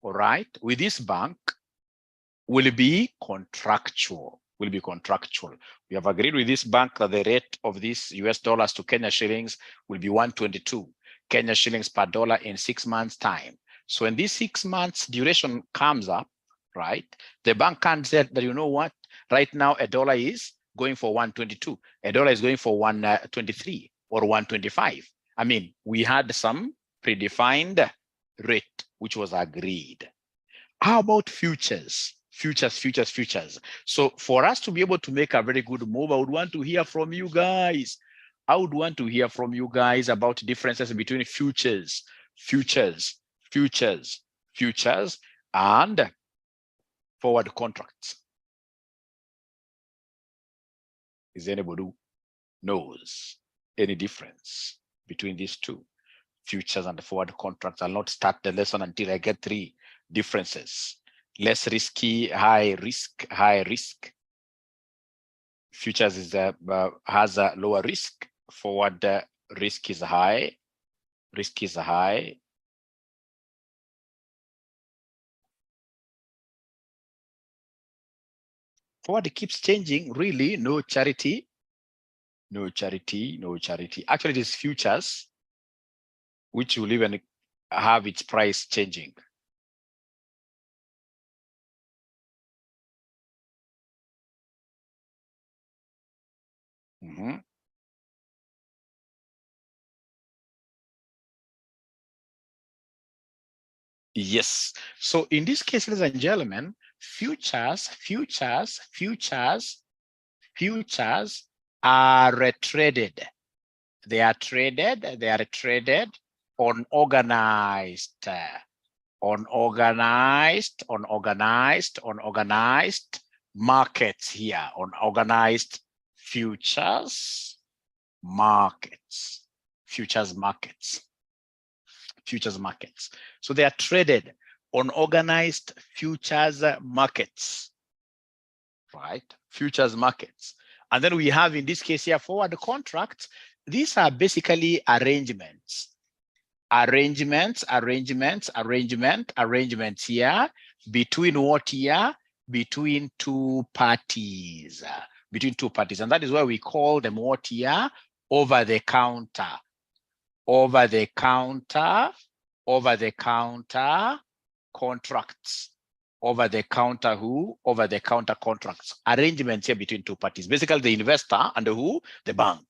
all right, with this bank will be contractual. Will be contractual. We have agreed with this bank that the rate of these US dollars to Kenya shillings will be 122 Kenya shillings per dollar in 6 months' time. So when this 6 months duration comes up, right, the bank can't say that, you know what, right now a dollar is going for 122, a dollar is going for 123 or 125. I mean, we had some predefined rate which was agreed. How about futures? Futures. So for us to be able to make a very good move, I would want to hear from you guys. I would want to hear from you guys about differences between futures, and forward contracts. Is anybody who knows any difference between these two, futures and forward contracts? I'll not start the lesson until I get 3 differences. Less risky, high risk. Futures is has a lower risk. Forward risk is high. Forward keeps changing. Really, no charity. Actually, it is futures which will even have its price changing. Yes. So in this case, ladies and gentlemen, futures are traded. They are traded on organized markets here, on organized futures markets. So they are traded on organized futures markets, right? Futures markets. And then we have, in this case here, forward contracts. These are basically arrangements here between what here? Between two parties. And that is why we call them what here? Over the counter contracts. Over the counter contracts. Arrangements here between two parties. Basically the investor and who? The bank.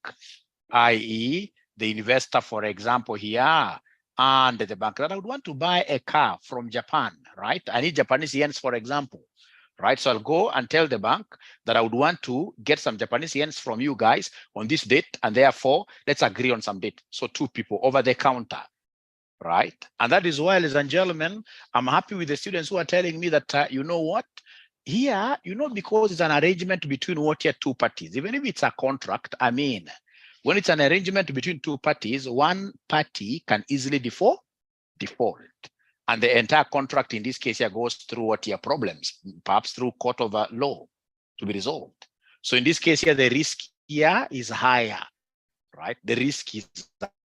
I.e. the investor, for example, here, and the bank. That I would want to buy a car from Japan, right? I need Japanese yens, for example, right? So I'll go and tell the bank that I would want to get some Japanese yens from you guys on this date, and therefore let's agree on some date. So 2 people over the counter, right? And that is why, ladies and gentlemen, I'm happy with the students who are telling me that, you know what, here, because it's an arrangement between what here 2 parties, even if it's a contract, I mean, when it's an arrangement between 2 parties, one party can easily default, and the entire contract in this case here goes through what here problems, perhaps through court of law to be resolved. So in this case here, the risk here is higher, right? The risk is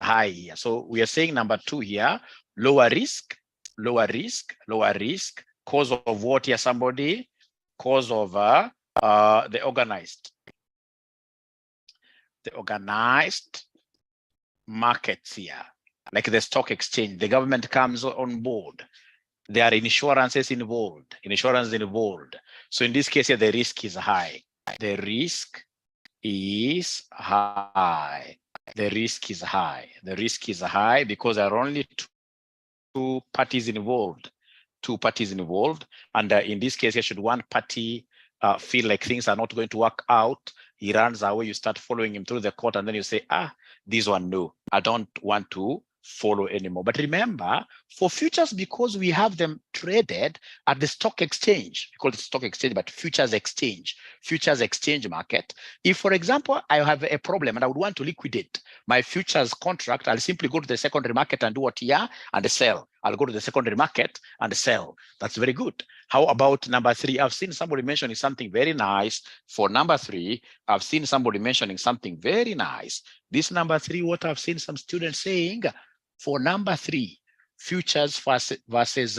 higher. So we are saying number 2 here, lower risk. Cause of what here, somebody? Cause of the organized markets here, like the stock exchange. The government comes on board. There are insurances involved. So in this case here, the risk is high. The risk is high because there are only 2 parties involved. And in this case here, should one party feel like things are not going to work out, he runs away, you start following him through the court, and then you say, this one, no, I don't want to follow anymore. But remember, for futures, because we have them traded at the stock exchange, we call it stock exchange, but futures exchange market. If, for example, I have a problem and I would want to liquidate my futures contract, I'll simply go to the secondary market and do what here and sell. I'll go to the secondary market and sell. That's very good. How about number 3? I've seen somebody mentioning something very nice. For number 3, I've seen somebody mentioning something very nice. This number 3, what I've seen some students saying, for number 3, futures versus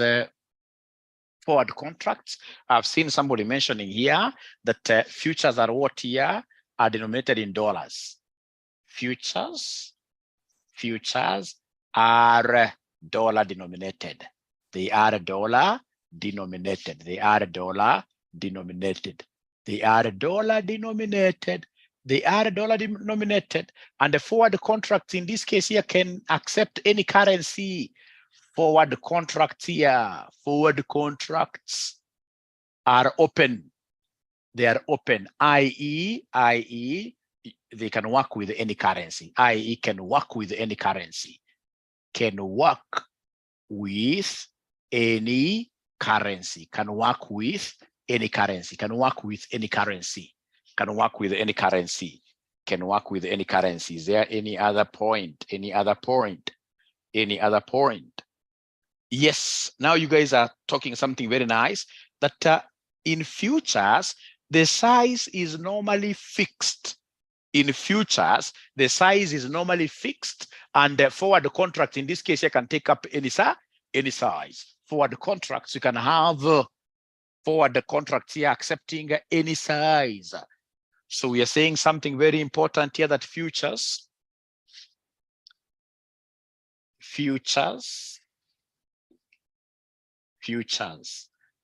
Forward contracts. I've seen somebody mentioning here that futures are what here are denominated in dollars. Futures are dollar denominated. They are dollar denominated. They are dollar denominated. They are dollar denominated. They are dollar denominated. And the forward contracts in this case here can accept any currency. Forward contracts here, forward contracts are open. They are open, i.e., they can work with any currency, i.e., can work with any currency, can work with any currency, can work with any currency, can work with any currency, can work with any currency, can work with any currency. Is there any other point? Any other point? Any other point? Yes, now you guys are talking something very nice, that in futures, the size is normally fixed. In futures, the size is normally fixed, and the forward contract, in this case, you can take up any size. Forward contracts, you can have forward contracts here accepting any size. So we are saying something very important here, that futures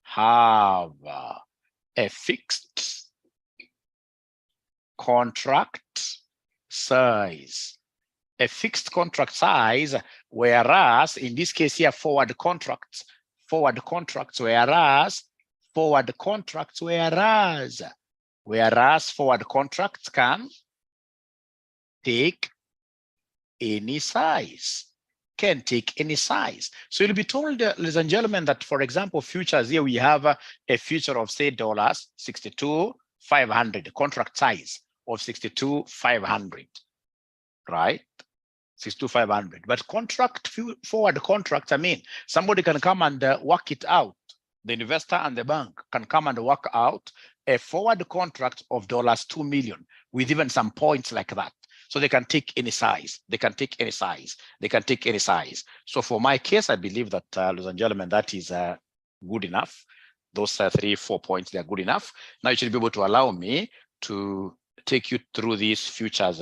have a fixed contract size, a fixed contract size, whereas in this case here, whereas forward contracts can take any size. Can take any size. So you'll be told, ladies and gentlemen, that for example, futures here we have a future of say $62,500, contract size of $62,500, right? 62,500. But forward contracts, I mean, somebody can come and work it out. The investor and the bank can come and work out a forward contract of $2 million with even some points like that. So they can take any size. They can take any size. They can take any size. So for my case, I believe that, ladies and gentlemen, that is good enough. Those 3-4 points, they are good enough. Now you should be able to allow me to take you through these futures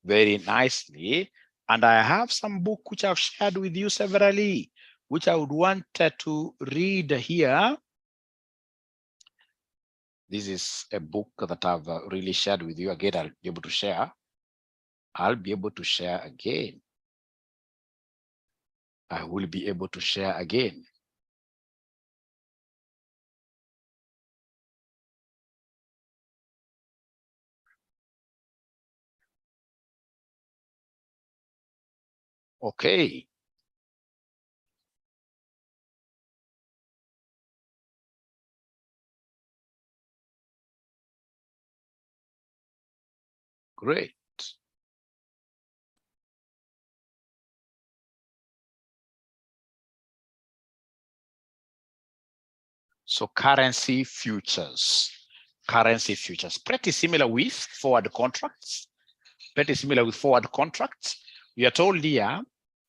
very nicely. And I have some book which I've shared with you severally, which I would want to read here. This is a book that I've really shared with you. Again, I'll be able to share. I'll be able to share again. I will be able to share again. Okay. Great. So currency futures, pretty similar with forward contracts, We are told here,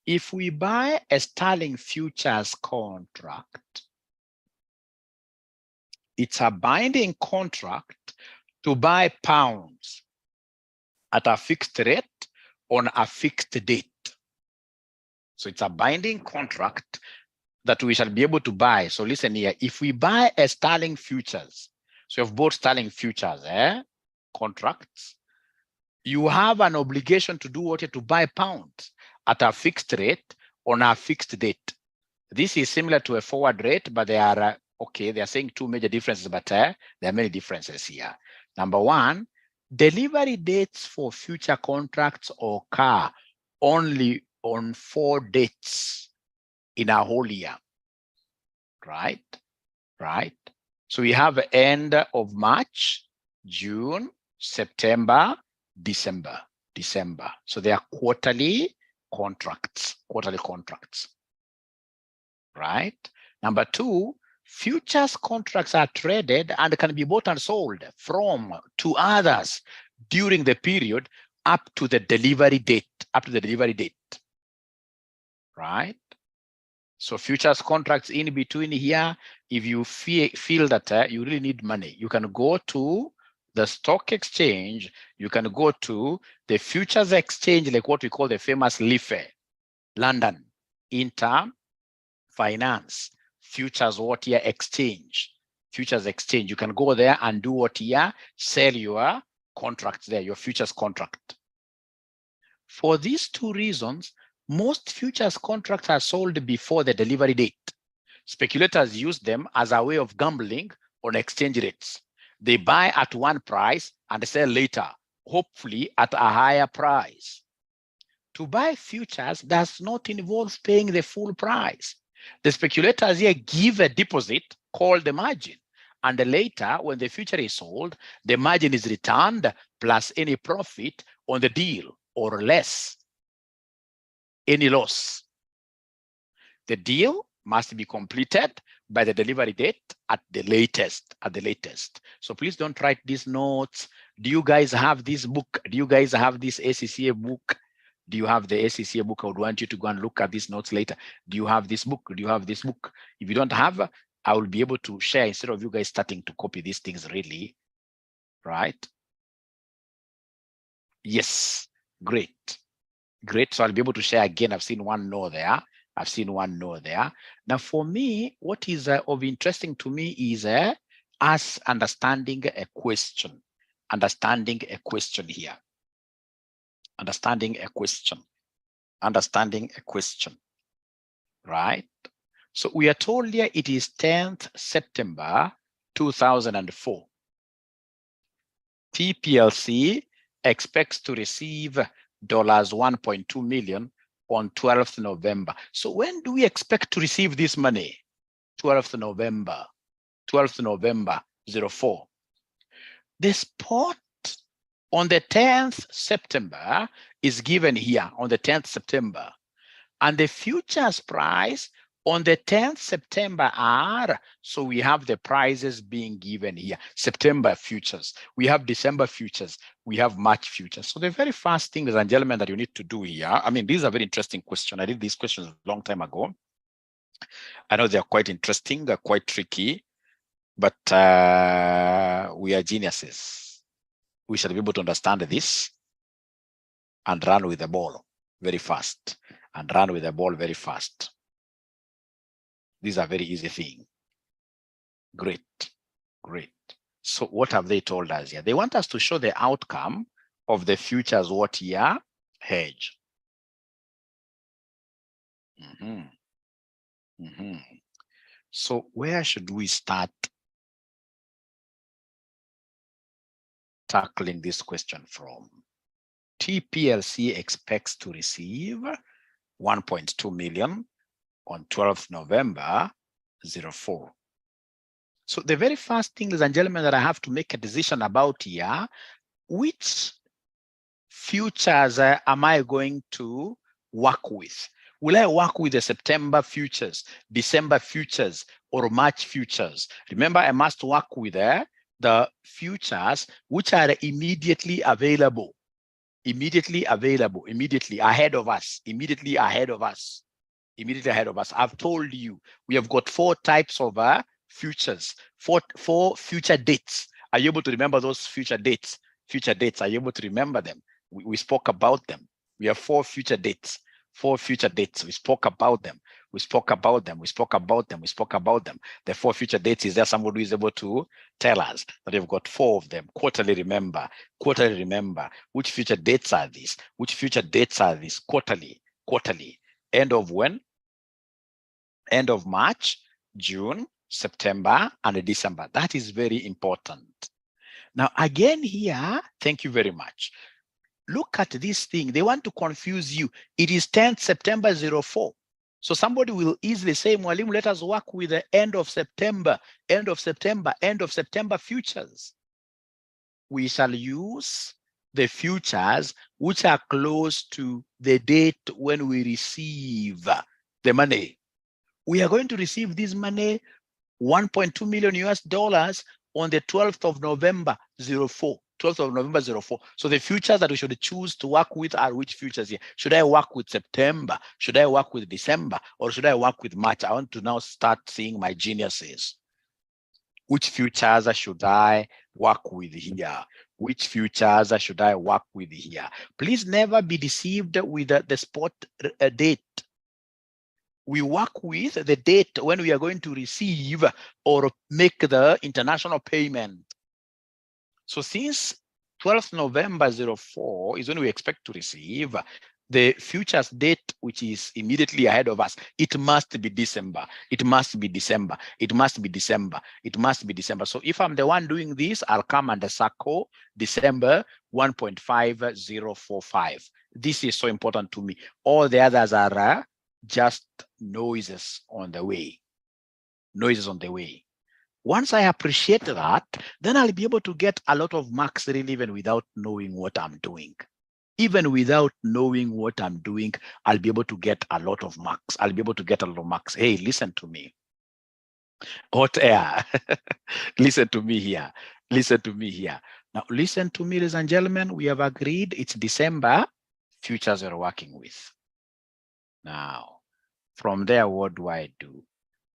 if we buy a sterling futures contract, it's a binding contract to buy pounds at a fixed rate on a fixed date. So it's a binding contract that we shall be able to buy. So listen here, if we buy a sterling futures, so you have bought sterling futures contracts, you have an obligation to do what? To buy pounds at a fixed rate on a fixed date. This is similar to a forward rate, but they are okay. They are saying two major differences, but there are many differences here. Number one, delivery dates for future contracts occur only on 4 dates in a whole year, right? So we have end of March, June, September, December. So they are quarterly contracts, right? Number two, futures contracts are traded and can be bought and sold from to others during the period up to the delivery date, right? So futures contracts in between here, if you feel that you really need money, you can go to the stock exchange, you can go to the futures exchange, like what we call the famous LIFE, London Inter Finance Futures what here exchange, futures exchange. You can go there and do what here, sell your contracts there, your futures contract. For these two reasons, most futures contracts are sold before the delivery date. Speculators use them as a way of gambling on exchange rates. They buy at one price and sell later, hopefully at a higher price. To buy futures does not involve paying the full price. The speculators here give a deposit called the margin, and later when the future is sold, the margin is returned plus any profit on the deal or less any loss. The deal must be completed by the delivery date at the latest. So please don't write these notes. Do you guys have this book? Do you guys have this ACCA book? Do you have the ACCA book? I would want you to go and look at these notes later. Do you have this book? Do you have this book? If you don't have, I will be able to share instead of you guys starting to copy these things really, right? Yes, great. So I'll be able to share again. I've seen one no there. Now for me, what is of interesting to me is us understanding a question here. Understanding a question, right? So we are told here it is 10th September 2004. TPLC expects to receive $1.2 million on 12th November. So when do we expect to receive this money? 12th November 04. The spot on the 10th September is given here on the 10th September. And the futures price on the 10th September are, so we have the prices being given here, September futures, we have December futures, we have March futures. So the very first thing, ladies and gentlemen, that you need to do here, I mean, these are very interesting questions. I did these questions a long time ago. I know they're quite interesting, they're quite tricky, but we are geniuses. We should be able to understand this and run with the ball very fast. These are very easy things. Great. So what have they told us here? They want us to show the outcome of the futures what year hedge. So where should we start tackling this question from? TPLC expects to receive 1.2 million on 12th November 04. So the very first thing, ladies and gentlemen, that I have to make a decision about here, which futures am I going to work with? Will I work with the September futures, December futures, or March futures? Remember, I must work with the futures which are immediately available, immediately ahead of us. I've told you, we have got 4 types of futures, four future dates. Are you able to remember those future dates? Are you able to remember them? We spoke about them. We have 4 future dates. We spoke about them. The 4 future dates, is there somebody who is able to tell us that you've got 4 of them? Quarterly remember. Which future dates are these? Quarterly. End of when? End of March, June, September, and December. That is very important. Now, again here, thank you very much. Look at this thing. They want to confuse you. It is 10th September 04. So somebody will easily say, Mwalimu, let us work with the end of September futures. We shall use the futures which are close to the date when we receive the money. We are going to receive this money, $1.2 million US on the 12th of November 04. 12th of November 04. So the futures that we should choose to work with are which futures here? Should I work with September? Should I work with December? Or should I work with March? I want to now start seeing my geniuses. Which futures should I work with here? Which futures should I work with here? Please never be deceived with the spot date. We work with the date when we are going to receive or make the international payment. So since 12th November 04 is when we expect to receive, the futures date, which is immediately ahead of us, it must be December. It must be December. It must be December. It must be December. So if I'm the one doing this, I'll come and circle December 1.5045. This is so important to me. All the others are just noises on the way. Noises on the way. Once I appreciate that, then I'll be able to get a lot of marks really even without knowing what I'm doing. Even without knowing what I'm doing, I'll be able to get a lot of marks. I'll be able to get a lot of marks. Hey, listen to me. Hot air. Listen to me here. Listen to me here. Now, listen to me, ladies and gentlemen. We have agreed it's December futures we're working with. Now, from there, what do I do?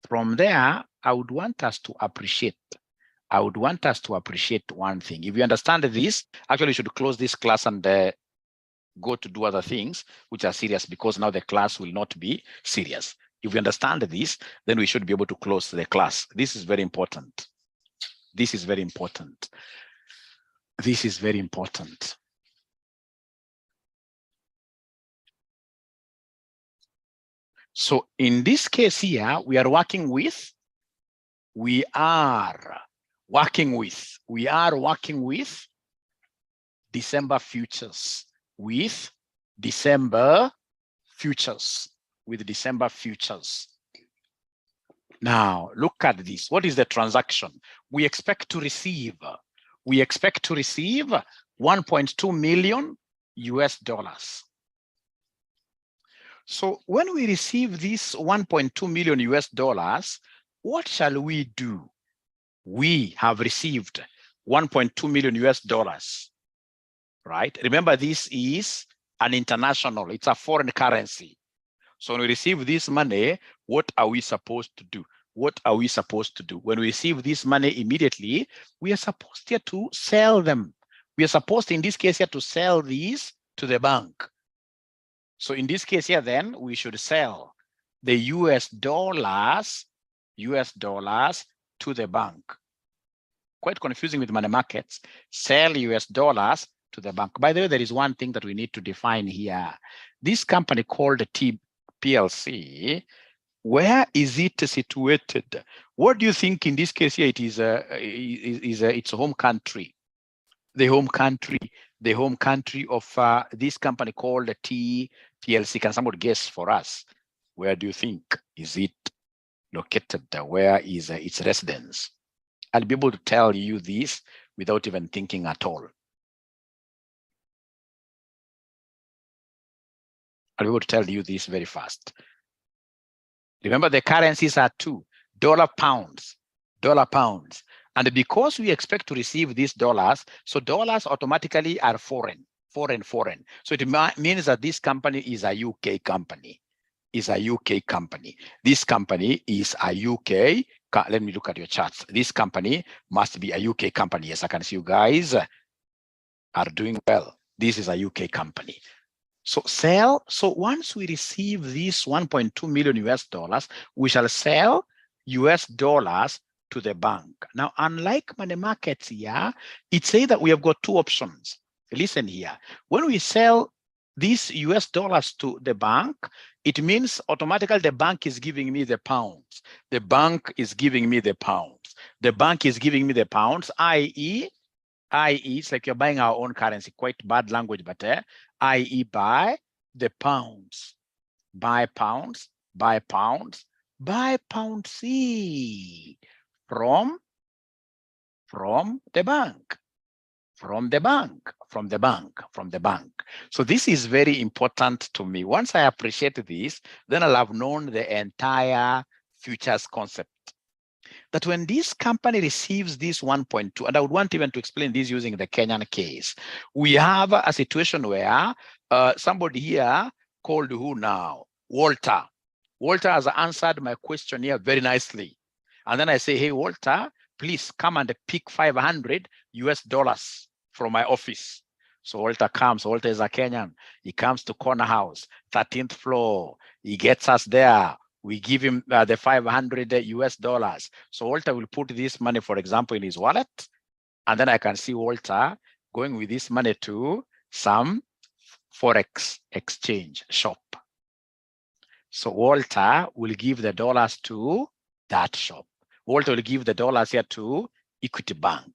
From there, I would want us to appreciate. I would want us to appreciate one thing. If you understand this, actually, you should close this class and go to do other things which are serious, because now the class will not be serious. If you understand this, then we should be able to close the class. This is very important. This is very important. This is very important. So in this case here, we are working with December futures, with December futures. Now, look at this. What is the transaction? We expect to receive 1.2 million US dollars. So when we receive this 1.2 million US dollars, what shall we do? We have received 1.2 million US dollars, right? Remember, this is an international, it's a foreign currency. So when we receive this money, what are we supposed to do? What are we supposed to do? When we receive this money immediately, we are supposed here to sell them. We are supposed, in this case here, to sell these to the bank. So in this case here, then we should sell the US dollars to the bank. Quite confusing with money markets. Sell US dollars to the bank. By the way, there is one thing that we need to define here. This company called PLC, where is it situated? What do you think in this case here? It is its home country. The home country of this company called PLC. Can somebody guess for us? Where do you think is it located? Where is its residence? I'll be able to tell you this without even thinking at all. I'll be able to tell you this very fast. Remember, the currencies are two: dollar, pounds. And because we expect to receive these dollars, so dollars automatically are foreign. So it means that this company is a UK company. This company is a UK. Let me look at your charts. This company must be a UK company. Yes, I can see you guys are doing well. This is a UK company. So sell. So once we receive this 1.2 million US dollars, we shall sell US dollars to the bank. Now, unlike money markets here, it says that we have got two options. Listen here. When we sell these US dollars to the bank, it means automatically the bank is giving me the pounds. The bank is giving me the pounds. I.e., it's like you're buying our own currency. Quite bad language, but i.e. buy the pounds. Buy pounds C from the bank. So this is very important to me. Once I appreciate this, then I'll have known the entire futures concept. that when this company receives this 1.2, and I would want even to explain this using the Kenyan case, we have a situation where somebody here called who now? Walter. Walter has answered my question here very nicely. And then I say, hey, Walter, please come and pick $500 from my office. So Walter comes. Walter is a Kenyan. He comes to Corner House, 13th floor. He gets us there. We give him the $500. So Walter will put this money, for example, in his wallet. And then I can see Walter going with this money to some Forex exchange shop. So Walter will give the dollars to that shop. Walter will give the dollars here to Equity Bank.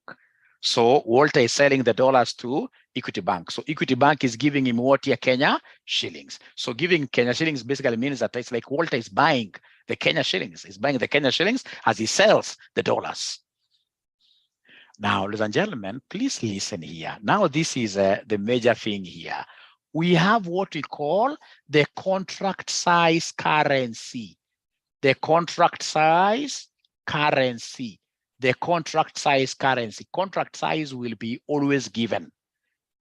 So Walter is selling the dollars to Equity Bank. So Equity Bank is giving him what here? Kenya shillings. So giving Kenya shillings basically means that it's like Walter is buying the Kenya shillings. He's buying the Kenya shillings as he sells the dollars. Now, ladies and gentlemen, please listen here. Now, this is the major thing here. We have what we call the contract size currency. The contract size currency. The contract size currency. Contract size will be always given.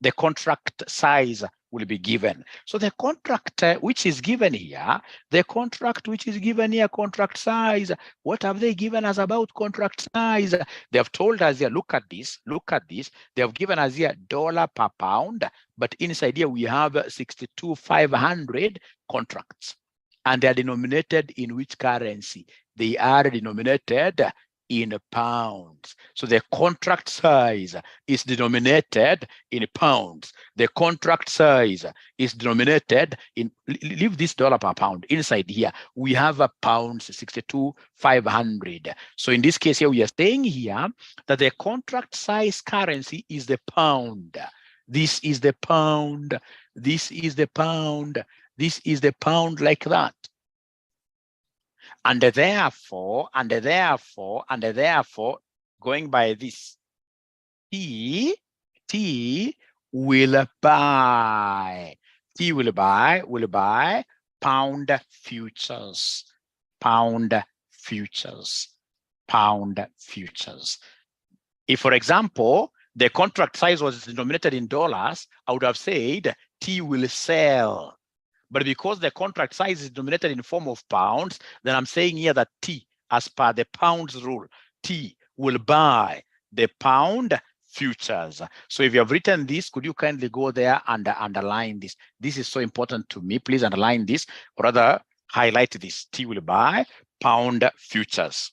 The contract size will be given. So the contract which is given here, the contract which is given here, contract size, what have they given us about contract size? They have told us here, look at this. They have given us here dollar per pound, but inside here we have 62,500 contracts. And they are denominated in which currency? They are denominated in pounds. So the contract size is denominated in pounds. The contract size is denominated in, leave this dollar per pound. Inside here, we have a pounds 62,500. So in this case here, we are saying here that the contract size currency is the pound. This is the pound. This is the pound. This is the pound, like that. And therefore, going by this, T will buy pound futures. If, for example, the contract size was denominated in dollars, I would have said T will sell. But because the contract size is denominated in the form of pounds, then I'm saying here that T, as per the pounds rule, T will buy the pound futures. So if you have written this, could you kindly go there and underline this? This is so important to me. Please underline this, or rather highlight this. T will buy pound futures.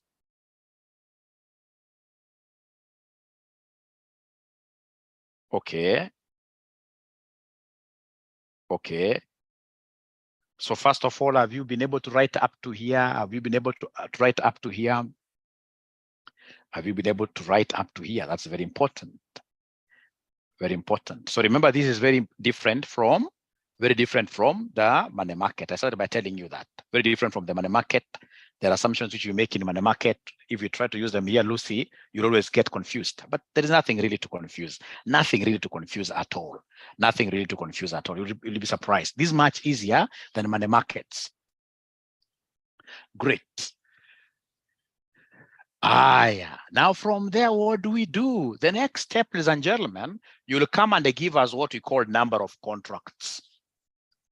Okay. So first of all, have you been able to write up to here? Have you been able to write up to here? Have you been able to write up to here? That's very important. Very important. So remember, this is very different from the money market. I started by telling you that. Very different from the money market. There are assumptions which you make in money market. If you try to use them here, Lucy, you'll always get confused. But there is nothing really to confuse. Nothing really to confuse at all. Nothing really to confuse at all. You'll be surprised. This is much easier than money markets. Great. Now from there, what do we do? The next step, ladies and gentlemen, you'll come and give us what we call number of contracts.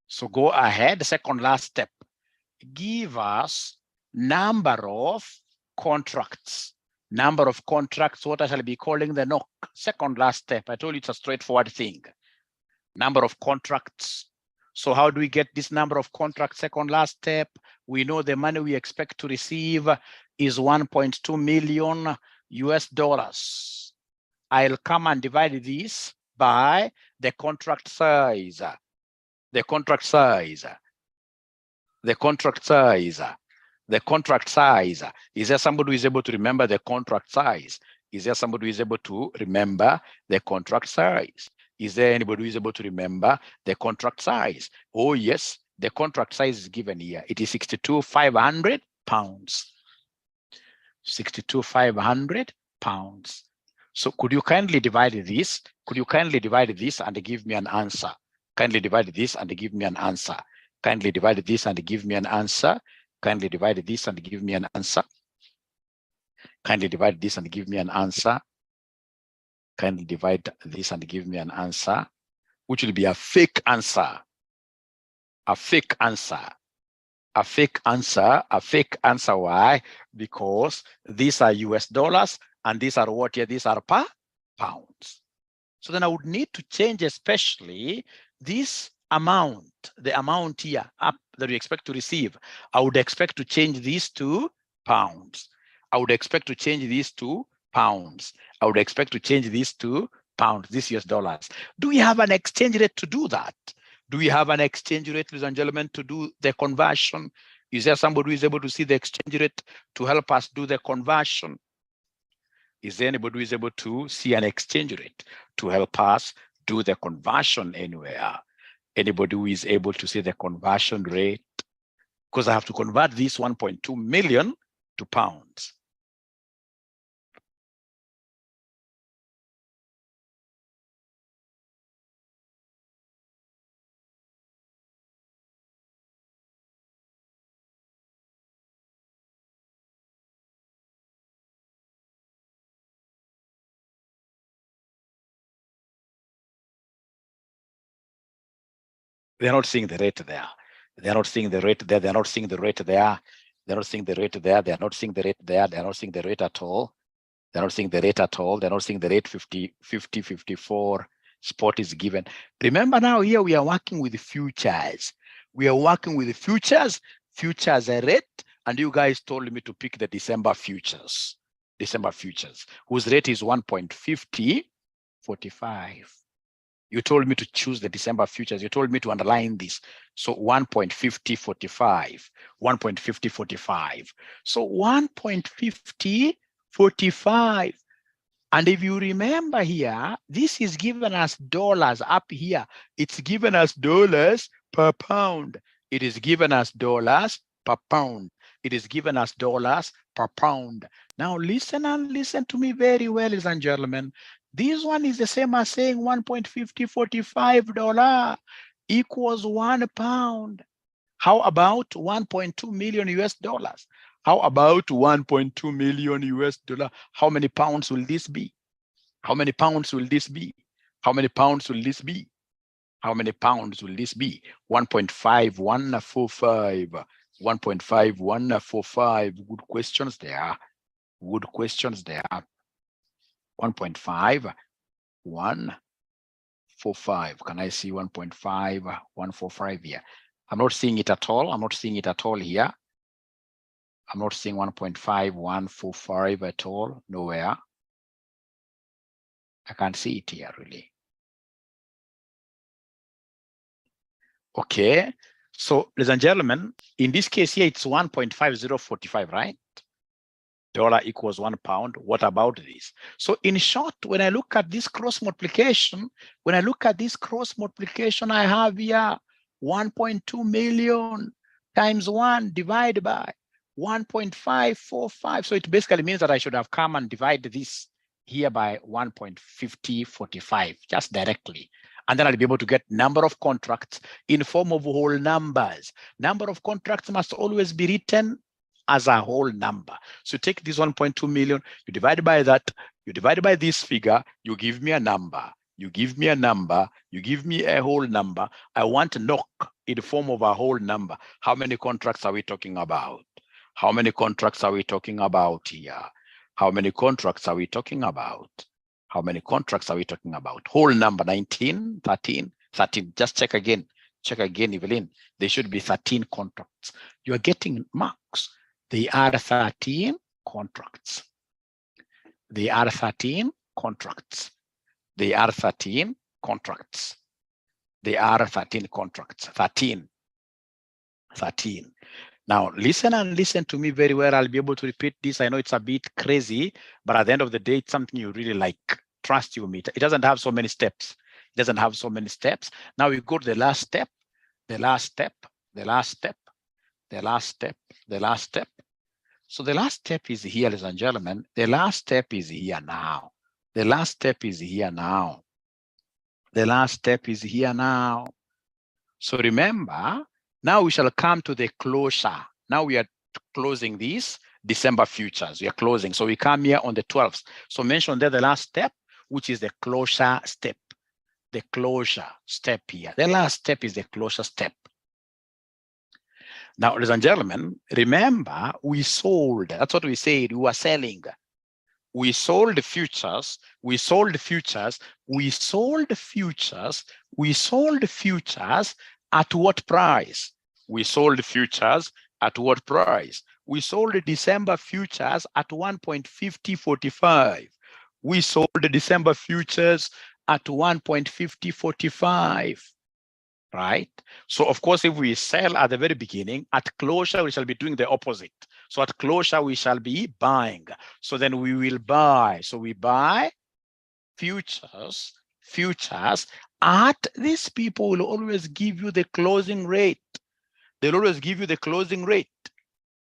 So go ahead, the second last step. Give us number of contracts. Number of contracts, what I shall be calling the NOC. Second last step. I told you it's a straightforward thing. Number of contracts. So how do we get this number of contracts? Second last step. We know the money we expect to receive is 1.2 million US dollars. I'll come and divide this by the contract size. The contract size. Is there somebody who is able to remember the contract size? Is there somebody who is able to remember the contract size? Is there anybody who is able to remember the contract size? Oh, yes, the contract size is given here. It is 62,500 pounds. 62,500 pounds. So could you kindly divide this? Could you kindly divide this and give me an answer? Kindly divide this and give me an answer. Kindly divide this and give me an answer. Kindly divide this and give me an answer. Kindly divide this and give me an answer. Kindly divide this and give me an answer, which will be a fake answer. A fake answer. A fake answer. A fake answer. Why? Because these are US dollars and these are what here? These are pounds. So then I would need to change especially this amount, the amount here up that we expect to receive. I would expect to change these to pounds. I would expect to change these to pounds. I would expect to change these to pounds, this US dollars. Do we have an exchange rate to do that? Do we have an exchange rate, ladies and gentlemen, to do the conversion? Is there somebody who is able to see the exchange rate to help us do the conversion? Is there anybody who is able to see an exchange rate to help us do the conversion anywhere? Anybody who is able to see the conversion rate? Because I have to convert this 1.2 million to pounds. They're not seeing the rate there. They're not seeing the rate there. They're not seeing the rate there. They're not seeing the rate there. They're not seeing the rate there. They're not seeing the rate at all. They're not seeing the rate at all. They're not seeing the rate 50, 50, 54. Spot is given. Remember now here we are working with futures. We are working with the futures. Futures are rate. And you guys told me to pick the December futures. December futures, whose rate is 1.5045. You told me to choose the December futures. You told me to underline this. So 1.5045, 1.5045. So 1.5045. And if you remember here, this is given us dollars up here. It's given us dollars per pound. It is given us dollars per pound. It is given us dollars per pound. Now listen and listen to me very well, ladies and gentlemen. This one is the same as saying $1.5045 equals 1 pound. How about 1.2 million US dollars? How about 1.2 million US dollar? How many pounds will this be? How many pounds will this be? How many pounds will this be? How many pounds will this be? 1.5145. 1.5145. Good questions there. Good questions there. 1.5145. Can I see 1.5145 here? I'm not seeing it at all. I'm not seeing it at all here. I'm not seeing 1.5145 at all. Nowhere. I can't see it here really. Okay. So, ladies and gentlemen, in this case here, it's 1.5045, right? Dollar equals 1 pound. What about this? So in short, when I look at this cross multiplication, I have here 1.2 million times 1 divided by 1.545. So it basically means that I should have come and divided this here by 1.5045 just directly. And then I'll be able to get number of contracts in form of whole numbers. Number of contracts must always be written as a whole number. So take this 1.2 million, you divide by that, you divide by this figure, you give me a number, you give me a number, you give me a whole number. I want to knock in the form of a whole number. How many contracts are we talking about? How many contracts are we talking about here? How many contracts are we talking about? How many contracts are we talking about? Whole number, 19, 13, 13. Just check again. Check again, Evelyn. There should be 13 contracts. You are getting marks. They are 13 contracts. They are 13 contracts. They are 13 contracts. They are 13 contracts. 13. 13. Now, listen and listen to me very well. I'll be able to repeat this. I know it's a bit crazy, but at the end of the day, it's something you really like. Trust you, me. It doesn't have so many steps. It doesn't have so many steps. Now we go to the last step, the last step, the last step, the last step, the last step. So the last step is here, ladies and gentlemen. The last step is here now. The last step is here now. The last step is here now. So remember, now we shall come to the closure. Now we are closing this. December futures. We are closing. So we come here on the 12th. So mention there the last step, which is the closure step. The closure step here. The last step is the closure step. Now, ladies and gentlemen, remember we sold. That's what we said. We were selling. We sold futures. We sold futures. We sold futures. We sold futures at what price? We sold futures at what price? We sold December futures at 1.5045. We sold December futures at 1.5045. Right? So of course, if we sell at the very beginning, at closure, we shall be doing the opposite. So at closure, we shall be buying. So then we will buy. So we buy futures at, these people will always give you the closing rate. They'll always give you the closing rate.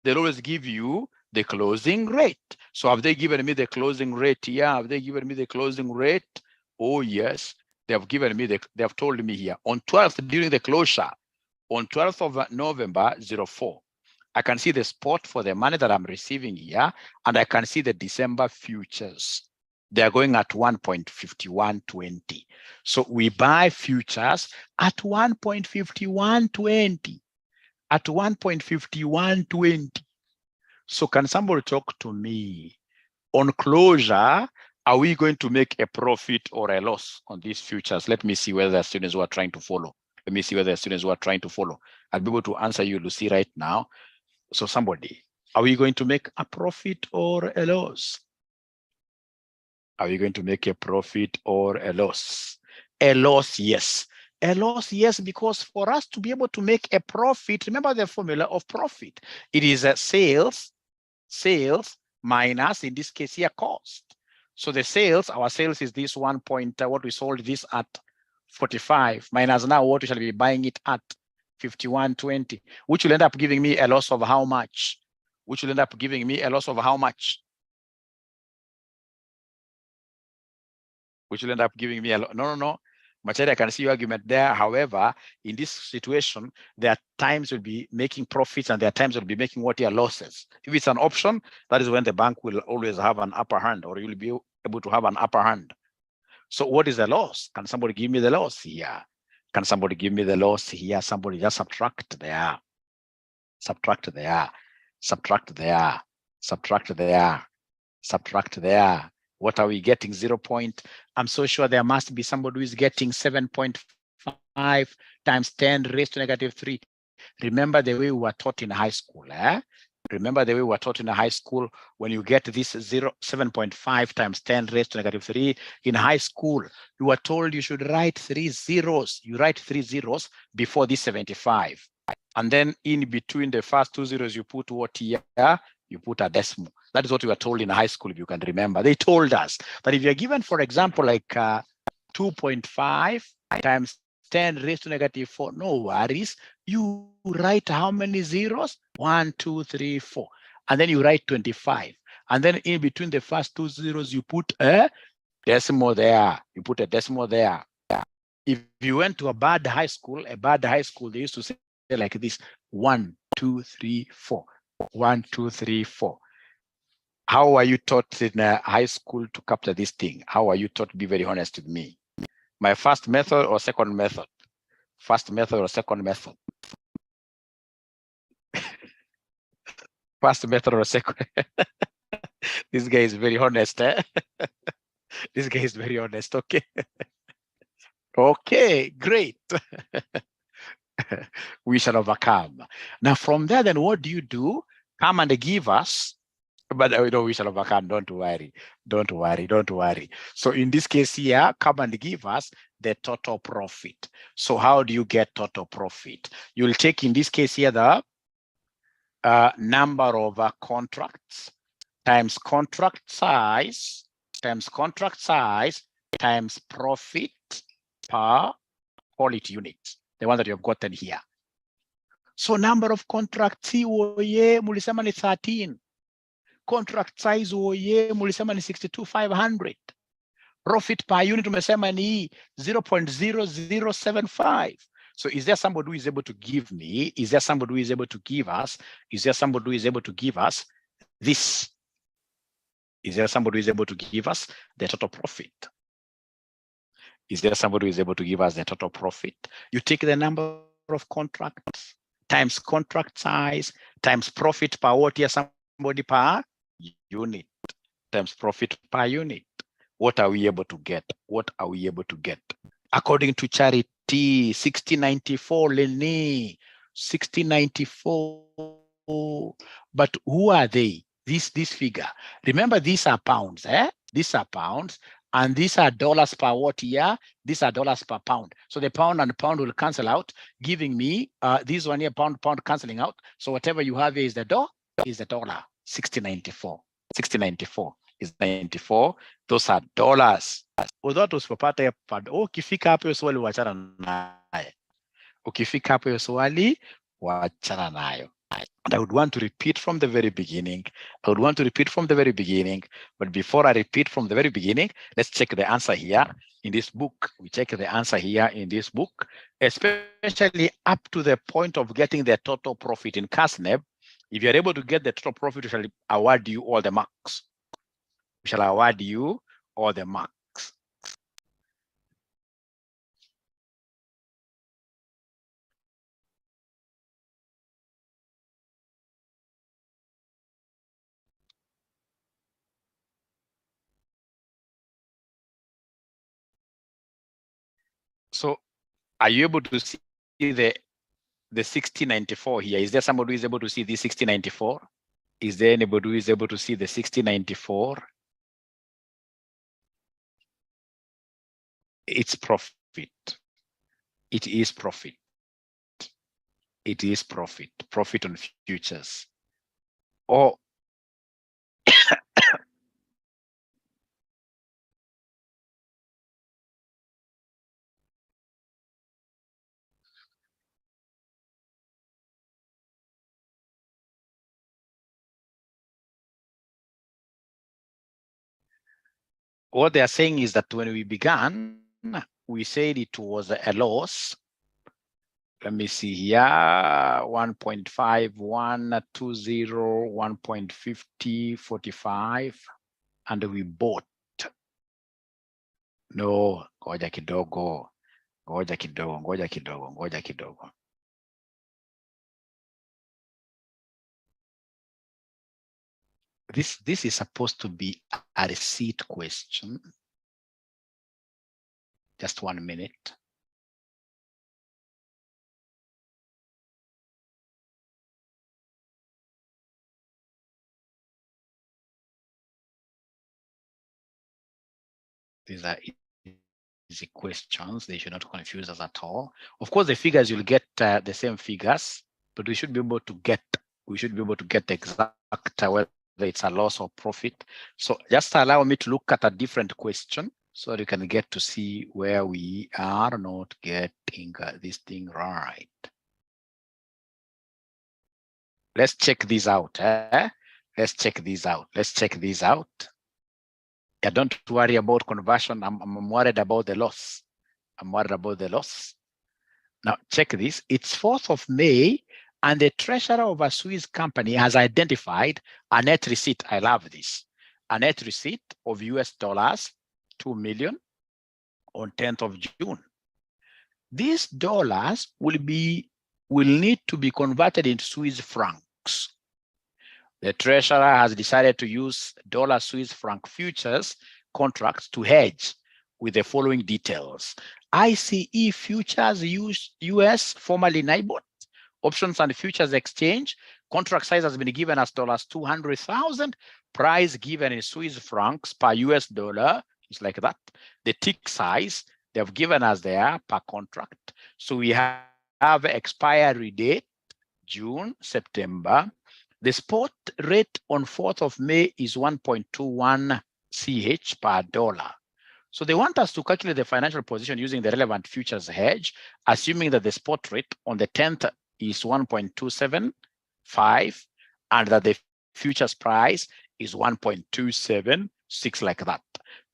They'll always give you the closing rate. So have they given me the closing rate here? Have they given me the closing rate? Oh, yes. They have given me, they have told me here on 12th during the closure, on 12th of November 04, I can see the spot for the money that I'm receiving here, and I can see the December futures. They are going at 1.5120. So we buy futures at 1.5120, at 1.5120. So can somebody talk to me? On closure, are we going to make a profit or a loss on these futures? Let me see whether the students who are trying to follow. Let me see whether the students who are trying to follow. I'll be able to answer you, Lucy, right now. So somebody, are we going to make a profit or a loss? Are we going to make a profit or a loss? A loss, yes. A loss, yes, because for us to be able to make a profit, remember the formula of profit. It is a sales minus, in this case here, cost. So the sales, our sales is this 1 point, what we sold this at 45, minus now what we shall be buying it at 51.20, which will end up giving me a loss of how much? Which will end up giving me a loss of how much? Which will end up giving me a loss. No. Machete, I can see your argument there. However, in this situation, there are times will be making profits and there are times will be making what are losses. If it's an option, that is when the bank will always have an upper hand, or you'll be able to have an upper hand. So what is the loss? Can somebody give me the loss here? Can somebody give me the loss here? Somebody just subtract there. Subtract there. Subtract there. Subtract there. Subtract there. What are we getting? 0 point. I'm so sure there must be somebody who is getting 7.5 times 10 raised to negative 3. Remember the way we were taught in high school. Remember the way we were taught in high school, when you get this 7.5 times 10 raised to negative 3 in high school, you were told you should write 3 zeros. You write 3 zeros before this 75. And then in between the first 2 zeros, you put what here? You put a decimal. That is what we were told in high school, if you can remember. They told us that if you're given, for example, like 2.5 times 10 raised to negative 4, no worries. You write how many zeros? 1, 2, 3, 4. And then you write 25. And then in between the first 2 zeros, you put a decimal there. You put a decimal there. If you went to a bad high school, they used to say like this: 1, 2, 3, 4. 1, 2, 3, 4. How are you taught in high school to capture this thing? How are you taught? Be very honest with me. My first method or second method? First method or second method? First method or second? This guy is very honest. This guy is very honest. Okay. Okay, great. We shall overcome. Now from there, then what do you do? Come and give us. But we shall overcome. Don't worry. Don't worry. Don't worry. So in this case here, come and give us the total profit. So how do you get total profit? You'll take, in this case here, the number of contracts times contract size times profit per quality unit, the one that you have gotten here. So number of contracts mulisema ni 13. Contract size mulisema ni 62,500. Profit per unit umesema ni 0.0075. So is there somebody who is able to give me? Is there somebody who is able to give us? Is there somebody who is able to give us this. Is there somebody who is able to give us the total profit? Is there somebody who is able to give us the total profit? You take the number of contracts times contract size times profit per what here, somebody per unit times profit per unit. What are we able to get? What are we able to get? According to Charity, 1694, Lenny, 1694. But who are they? This figure. Remember, these are pounds, These are pounds, and these are dollars per what year? These are dollars per pound. So the pound and the pound will cancel out, giving me this one here, pound canceling out. So whatever you have here is the dollar. 1694. 1694 is 94. Those are dollars. Although usipopata ukifika hapo hiyo swali wachana naye. Ukifika hapo hiyo swali wachana nayo. And I would want to repeat from the very beginning. But before I repeat from the very beginning, let's check the answer here in this book. We check the answer here in this book, especially up to the point of getting the total profit in KASNEB. If you're able to get the total profit, we shall award you all the marks. We shall award you all the marks. So are you able to see the 1694 here? Is there somebody who is able to see this 1694? Is there anybody who is able to see the 1694? It's profit. It is profit. It is profit. Profit on futures. Or what they are saying is that when we began, we said it was a loss. Let me see here, 1.5, 120, 1.50, 45, and we bought. No, ngoja kidogo. This is supposed to be a receipt question. Just 1 minute. These are easy questions. They should not confuse us at all. Of course, the figures you'll get the same figures, but we should be able to get exact whether it's a loss or profit. So just allow me to look at a different question so you can get to see where we are not getting this thing right. Let's check this out. Let's check this out. Yeah, don't worry about conversion. I'm worried about the loss. Now check this. It's 4th of May, and the treasurer of a Swiss company has identified a net receipt. I love this. A net receipt of US dollars, 2 million on 10th of June. These dollars will need to be converted into Swiss francs. The treasurer has decided to use dollar Swiss franc futures contracts to hedge with the following details. ICE futures US, formerly NIBOT, options and futures exchange. Contract size has been given as $200,000. Price given in Swiss francs per US dollar. It's like that. The tick size they have given us there per contract. So we have expiry date, June, September. The spot rate on 4th of May is 1.21 CH per dollar. So they want us to calculate the financial position using the relevant futures hedge, assuming that the spot rate on the 10th is 1.275 and that the futures price is 1.276, like that.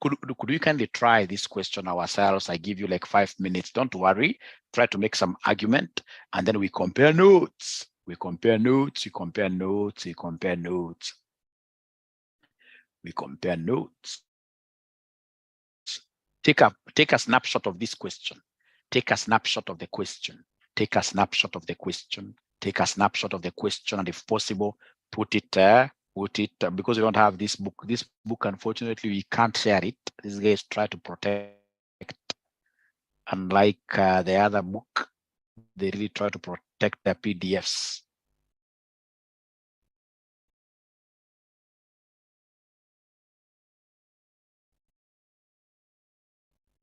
Could we kindly try this question ourselves? I give you like 5 minutes. Don't worry. Try to make some argument, and then we compare notes. We compare notes. We compare notes. Take a snapshot of this question. Take a snapshot of the question. Take a snapshot of the question. Take a snapshot of the question, and if possible, put it because we don't have this book. This book, unfortunately, we can't share it. These guys try to protect. Unlike the other book, they really try to protect their PDFs.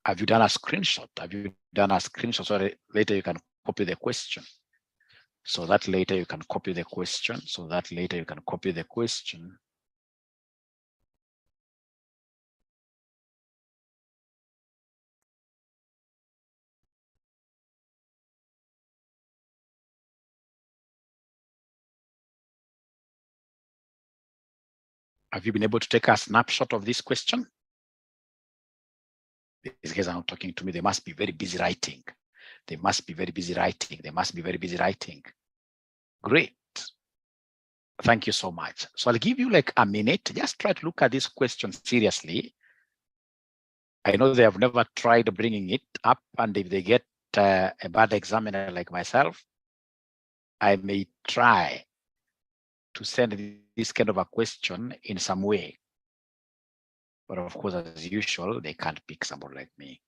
Have you done a screenshot? Have you done a screenshot so that later you can copy the question? So that later you can copy the question. So that later you can copy the question. Have you been able to take a snapshot of this question? These guys are not talking to me. They must be very busy writing. They must be very busy writing. They must be very busy writing. Great. Thank you so much. So I'll give you like a minute. Just try to look at this question seriously. I know they have never tried bringing it up, and if they get a bad examiner like myself, I may try to send this kind of a question in some way. But of course, as usual, they can't pick someone like me.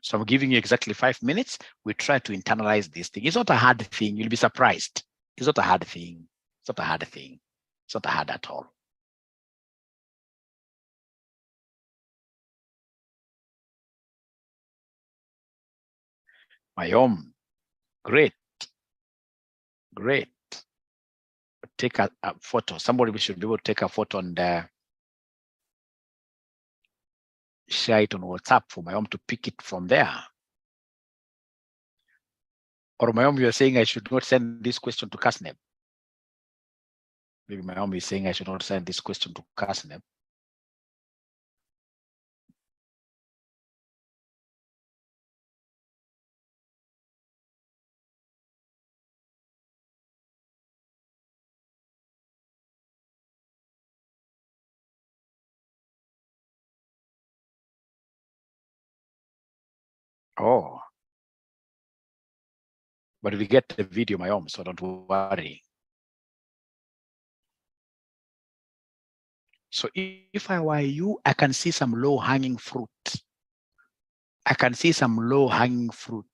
So I'm giving you exactly 5 minutes. We try to internalize this thing. It's not a hard thing. You'll be surprised. It's not a hard thing. It's not a hard thing. It's not hard at all. Mayom, great. Great. Take a photo. Somebody should be able to take a photo and share it on WhatsApp for Mayom to pick it from there. Or Mayom, you're saying I should not send this question to KASNEB. Maybe Mayom is saying I should not send this question to KASNEB. Oh. But we get the video, Mayom, so don't worry. So if I were you, I can see some low-hanging fruit. I can see some low-hanging fruit.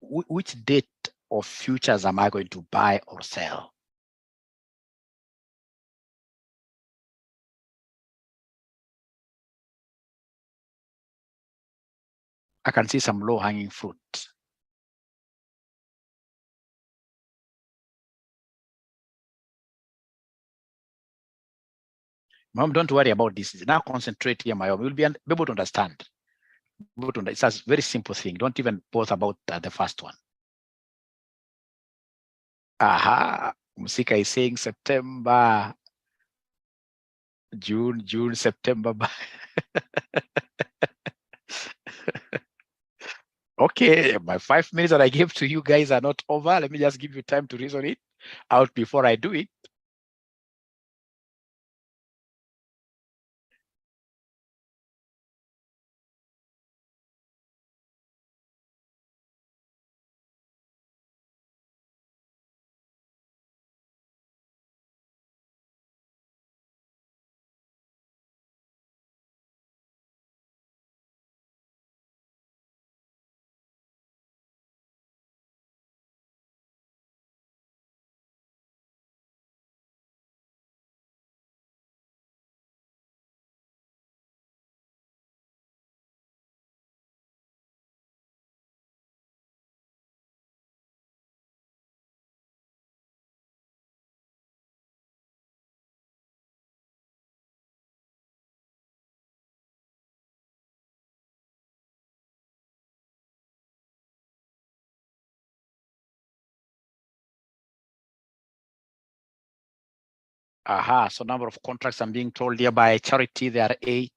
Which date of futures am I going to buy or sell? I can see some low-hanging fruit. Mom, don't worry about this. Now concentrate here, Mayom. You'll be able to understand. It's a very simple thing. Don't even bother about the first one. Aha, Musika is saying September, June, September. Okay, my 5 minutes that I gave to you guys are not over. Let me just give you time to reason it out before I do it. Aha, so number of contracts I'm being told here by Charity, there are 8.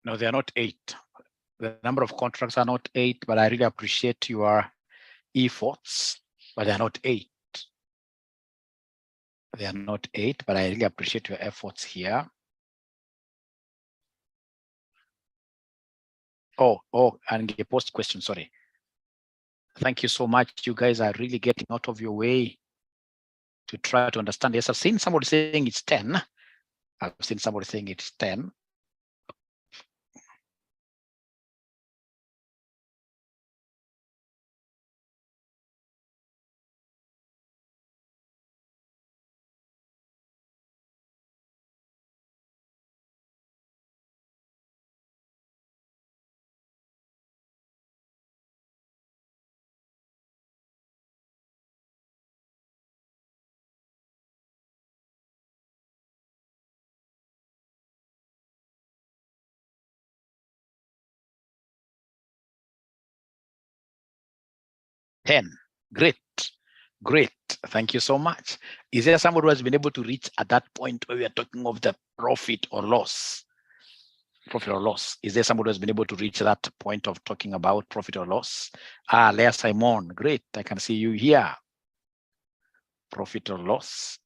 No, they are not 8. The number of contracts are not 8, but I really appreciate your efforts, but they are not 8. They are not 8, but I really appreciate your efforts here. Oh, and a post question, sorry. Thank you so much. You guys are really getting out of your way to try to understand. Yes, I've seen somebody saying it's 10. I've seen somebody saying it's 10. Great. Great. Thank you so much. Is there somebody who has been able to reach at that point where we are talking of the profit or loss? Profit or loss. Is there somebody who has been able to reach that point of talking about profit or loss? Leah Simon. Great. I can see you here. Profit or loss.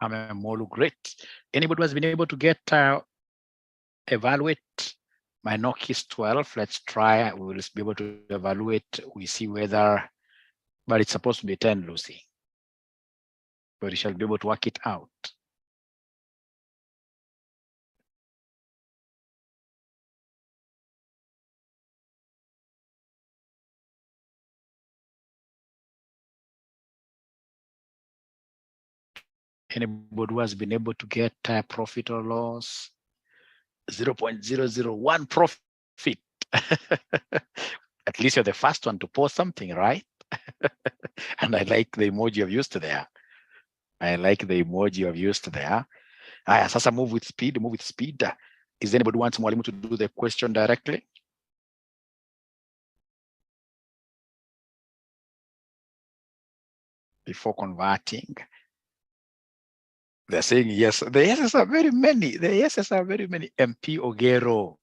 Molu, great. Anybody who has been able to get evaluate my NOC is 12. Let's try. We will be able to evaluate. We see whether, but it's supposed to be 10, Lucy. But we shall be able to work it out. Anybody who has been able to get profit or loss, 0.001 profit. At least you're the first one to post something, right? And I like the emoji you've used there. I like the emoji you've used there. Sasa move with speed, move with speed. Is anybody wants Mwalimu to do the question directly? Before converting. They're saying yes. The yeses are very many. The yeses are very many. MP Ogero.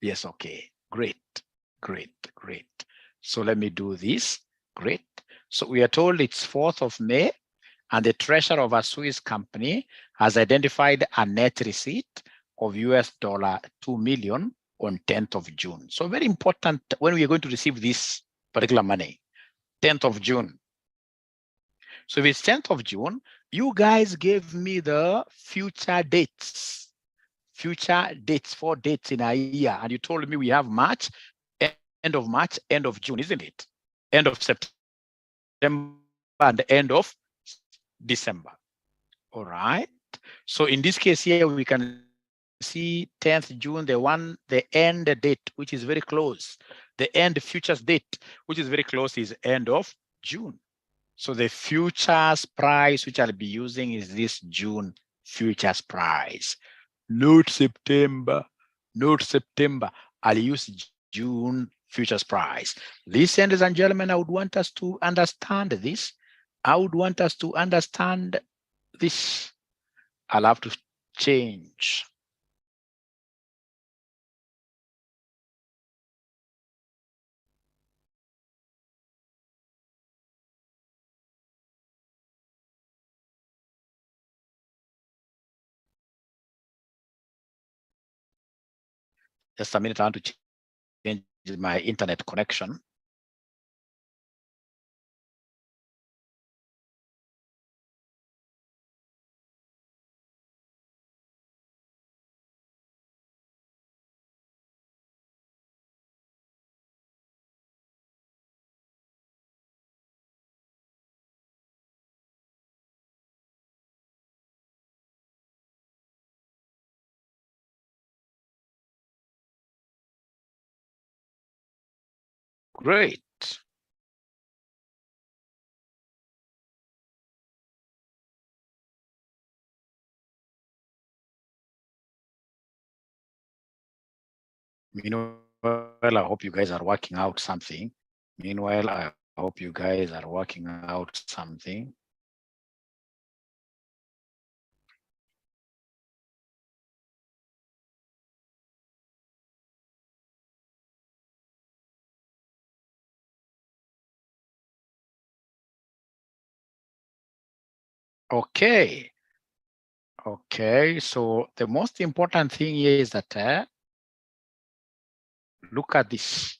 Yes, okay. Great, great, great. So let me do this. Great. So we are told it's 4th of May, and the treasurer of a Swiss company has identified a net receipt of US $2 million on 10th of June. So very important when we are going to receive this particular money, 10th of June. So if it's 10th of June, you guys gave me the future dates, 4 dates in a year. And you told me we have March, end of March, end of June, isn't it? End of September and end of December. All right. So in this case here, we can see 10th June, the end date, which is very close. The end futures date, which is very close, is end of June. So the futures price, which I'll be using, is this June futures price. Note September. I'll use June futures price. Ladies and gentlemen, I would want us to understand this. I'll have to change. Just a minute, I want to change my internet connection. Great. Meanwhile, I hope you guys are working out something. Meanwhile, I hope you guys are working out something. Okay. Okay, so the most important thing here is that look at this.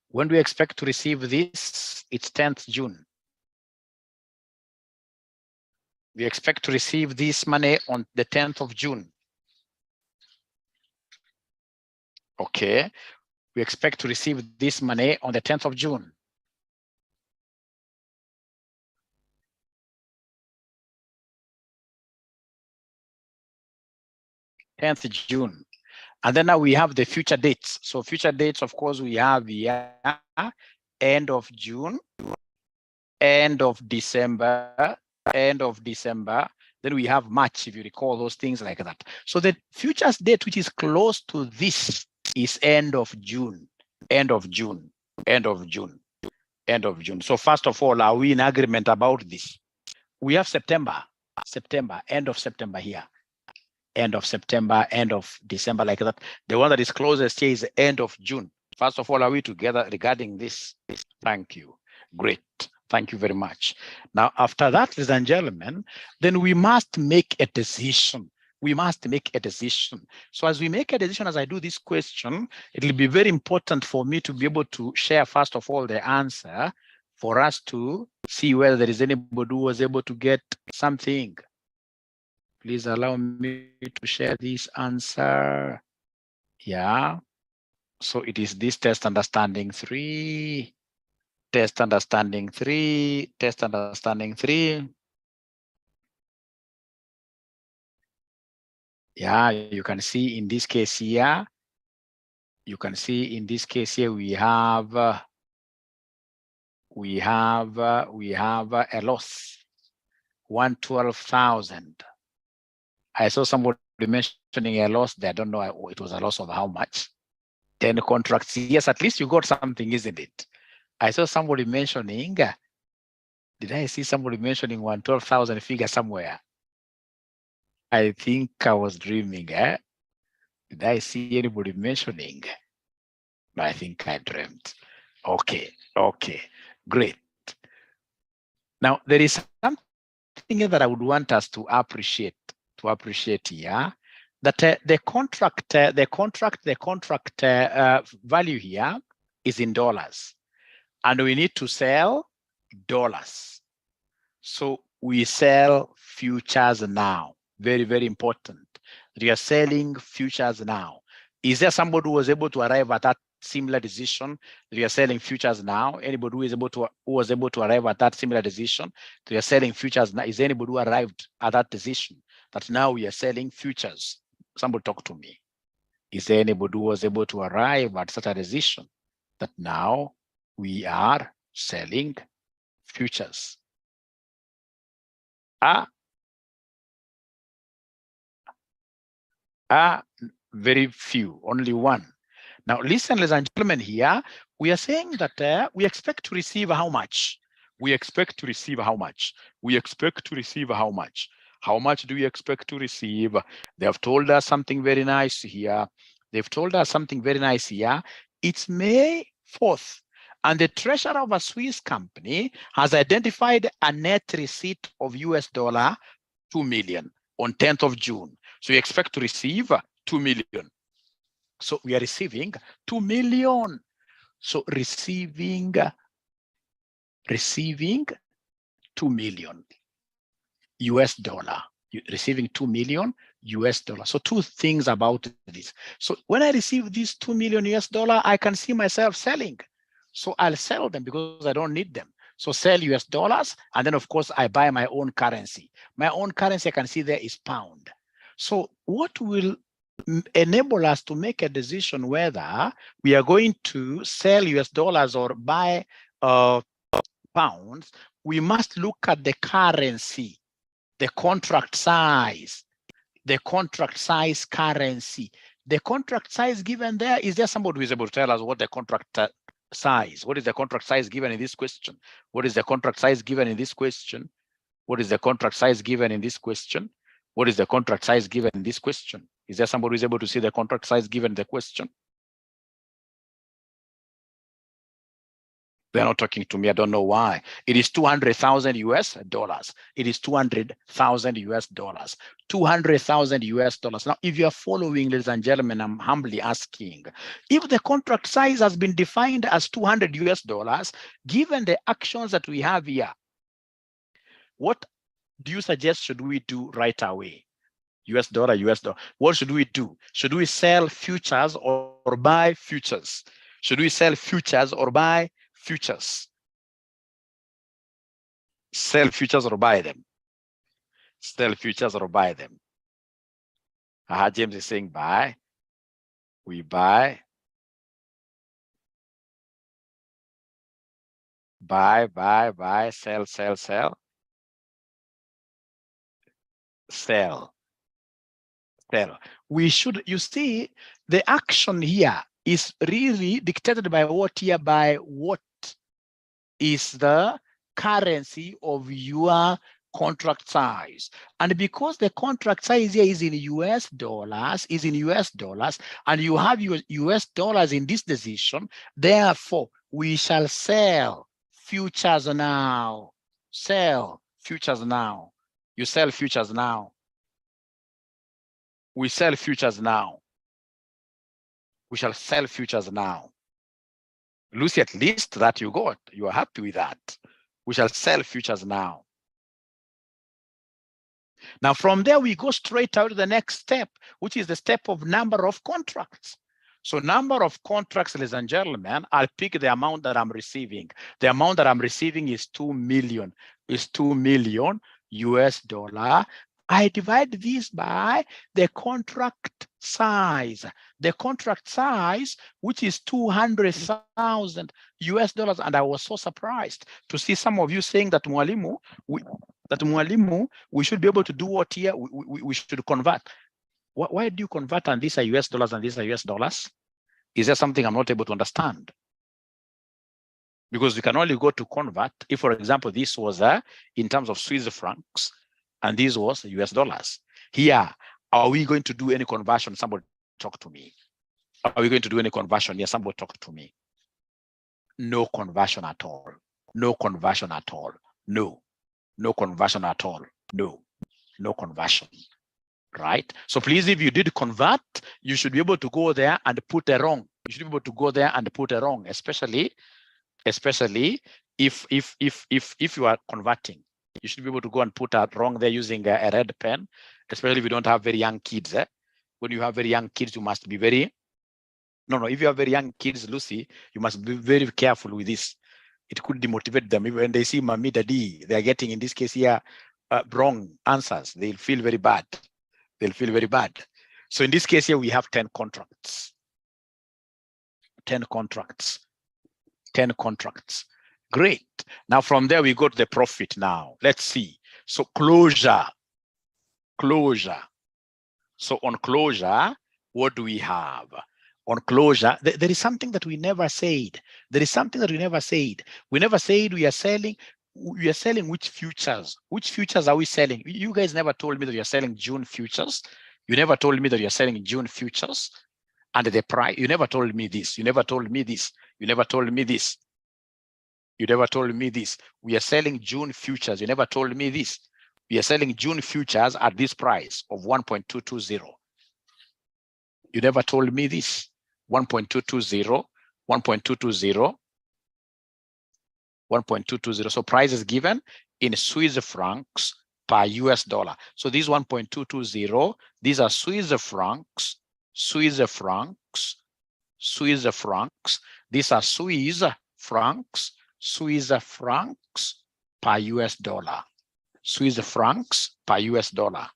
When do we expect to receive this? It's 10th June. We expect to receive this money on the 10th of June. Okay, we expect to receive this money on the 10th of June. June. And then now we have the future dates. So future dates, of course, we have here end of June, end of December, end of December. Then we have March, if you recall those things like that. So the futures date, which is close to this, is end of June, end of June, end of June, end of June. So first of all, are we in agreement about this? We have September, end of September here. End of September, end of December, like that. The one that is closest here is end of June. First of all, are we together regarding this? Thank you. Great. Thank you very much. Now, after that, ladies and gentlemen, then we must make a decision. We must make a decision. So as we make a decision, as I do this question, it will be very important for me to be able to share, first of all, the answer for us to see whether there is anybody who was able to get something. Please allow me to share this answer. Yeah. So it is this test understanding 3, test understanding 3, test understanding 3. Yeah, you can see in this case here, you can see in this case here, we have a loss, 112,000. I saw somebody mentioning a loss there. I don't know, it was a loss of how much? 10 contracts. Yes, at least you got something, isn't it? I saw somebody mentioning, did I see somebody mentioning 112,000 figure somewhere? I think I was dreaming, eh? Did I see anybody mentioning? No, I think I dreamt. Okay, okay, great. Now, there is something that I would want us to appreciate here, that the contract value here is in dollars, and we need to sell dollars. So we sell futures now. Very, very important. We are selling futures now. Is there somebody who was able to arrive at that similar decision? We are selling futures now. Anybody who was able to arrive at that similar decision? We are selling futures now. Is there anybody who arrived at that decision that now we are selling futures? Somebody talk to me. Is there anybody who was able to arrive at such a decision that now we are selling futures? Very few, only one. Now, listen, ladies and gentlemen, here, we are saying that we expect to receive how much? We expect to receive how much? We expect to receive how much? How much do we expect to receive? They have told us something very nice here. They've told us something very nice here. It's May 4th. And the treasurer of a Swiss company has identified a net receipt of US dollar 2 million on 10th of June. So we expect to receive 2 million. So we are receiving 2 million. So receiving 2 million US dollar. Receiving 2 million US dollar. So two things about this. So when I receive these 2 million US dollar, I can see myself selling. So I'll sell them because I don't need them. So sell US dollars, and then of course I buy my own currency. My own currency I can see there is pound. So what will enable us to make a decision whether we are going to sell US dollars or buy pounds, we must look at the currency, the contract size, currency. The contract size given there, is there somebody who is able to tell us what the contract size? What is the contract size given in this question? What is the contract size given in this question? What is the contract size given in this question? What is the contract size given in this question? Is there somebody who is able to see the contract size given the question? They're not talking to me. I don't know why. It is 200,000 US dollars. It is 200,000 US dollars. 200,000 US dollars. Now, if you are following, ladies and gentlemen, I'm humbly asking, if the contract size has been defined as 200 US dollars, given the actions that we have here, what do you suggest should we do right away? US dollar, US dollar. What should we do? Should we sell futures or buy futures? Should we sell futures or buy futures? Sell futures or buy them? Sell futures or buy them? James is saying buy. We buy. Buy, sell. Sell. We should, you see, the action here is really dictated by what here, by what is the currency of your contract size. And because the contract size here is in US dollars, and you have your US dollars in this decision, therefore we shall sell futures now. Sell futures now. You sell futures now. We sell futures now. We shall sell futures now. Lucy, at least that you got. You are happy with that. We shall sell futures now. Now, from there, we go straight out to the next step, which is the step of number of contracts. So number of contracts, ladies and gentlemen, I'll pick the amount that I'm receiving. The amount that I'm receiving is 2 million, US dollar. I divide this by the contract size. The contract size, which is 200,000 US dollars. And I was so surprised to see some of you saying that Mwalimu, we should be able to do what here? We should convert. Why do you convert and these are US dollars and these are US dollars? Is there something I'm not able to understand? Because we can only go to convert if, for example, this was in terms of Swiss francs, and this was US dollars. Here, are we going to do any conversion? Somebody talk to me. Are we going to do any conversion? Yes, somebody talk to me. No conversion at all. No conversion at all. No. No conversion at all. No. No conversion. Right? So please, if you did convert, you should be able to go there and put a wrong. You should be able to go there and put a wrong, especially if you are converting. You should be able to go and put a wrong there using a red pen, especially if you don't have very young kids. When you have very young kids, you must be very, if you have very young kids, Lucy, you must be very careful with this. It could demotivate them. Even when they see Mommy, Daddy, they are getting, in this case here, wrong answers. They'll feel very bad. They'll feel very bad. So in this case here, we have 10 contracts. 10 contracts. 10 contracts. Great. Now from there, we go to the profit now. Let's see. So closure. So on closure, what do we have? On closure, there is something that we never said. We never said we are selling which futures. Which futures are we selling? You guys never told me that you're selling June futures. You never told me that you're selling June futures and the price. You never told me this. You never told me this. We are selling June futures. You never told me this. We are selling June futures at this price of 1.220. You never told me this. 1.220. So price is given in Swiss francs per US dollar. So these 1.220, these are Swiss francs. These are Swiss francs per US dollar. Swiss francs per US dollar.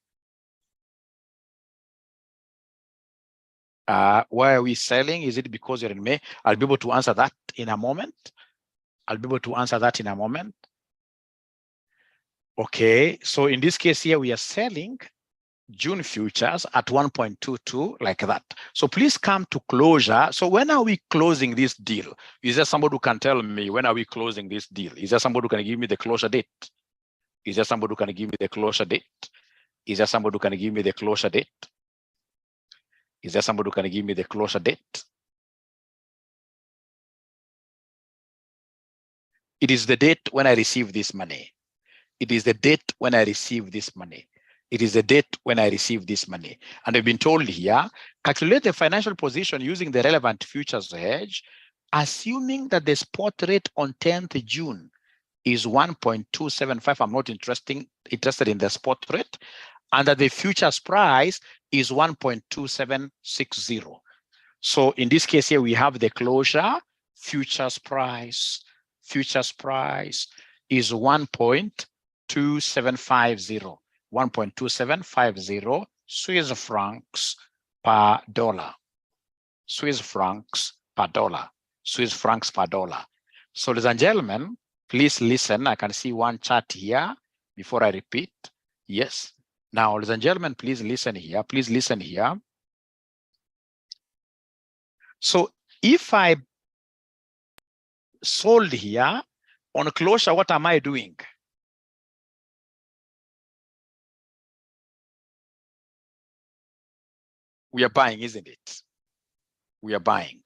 Why are we selling? Is it because you're in May? I'll be able to answer that in a moment. Okay, so in this case here, we are selling June futures at 1.22 like that. So please come to closure. So when are we closing this deal? Is there somebody who can tell me when are we closing this deal? Is there somebody who can give me the closure date? Is there somebody who can give me the closure date? Is there somebody who can give me the closure date? Is there somebody who can give me the closure date? It is the date when I receive this money. It is the date when I receive this money. It is the date when I receive this money. And I've been told here, calculate the financial position using the relevant futures hedge, assuming that the spot rate on 10th June is 1.275. I'm not interested in the spot rate. And that the futures price is 1.2760. So in this case here, we have the closure futures price. Futures price is 1.2750. 1.2750 Swiss francs per dollar. Swiss francs per dollar. Swiss francs per dollar. So ladies and gentlemen, please listen. I can see one chart here before I repeat. Yes. Now, ladies and gentlemen, please listen here. Please listen here. So if I sold here on closure, what am I doing? We are buying, isn't it? We are buying.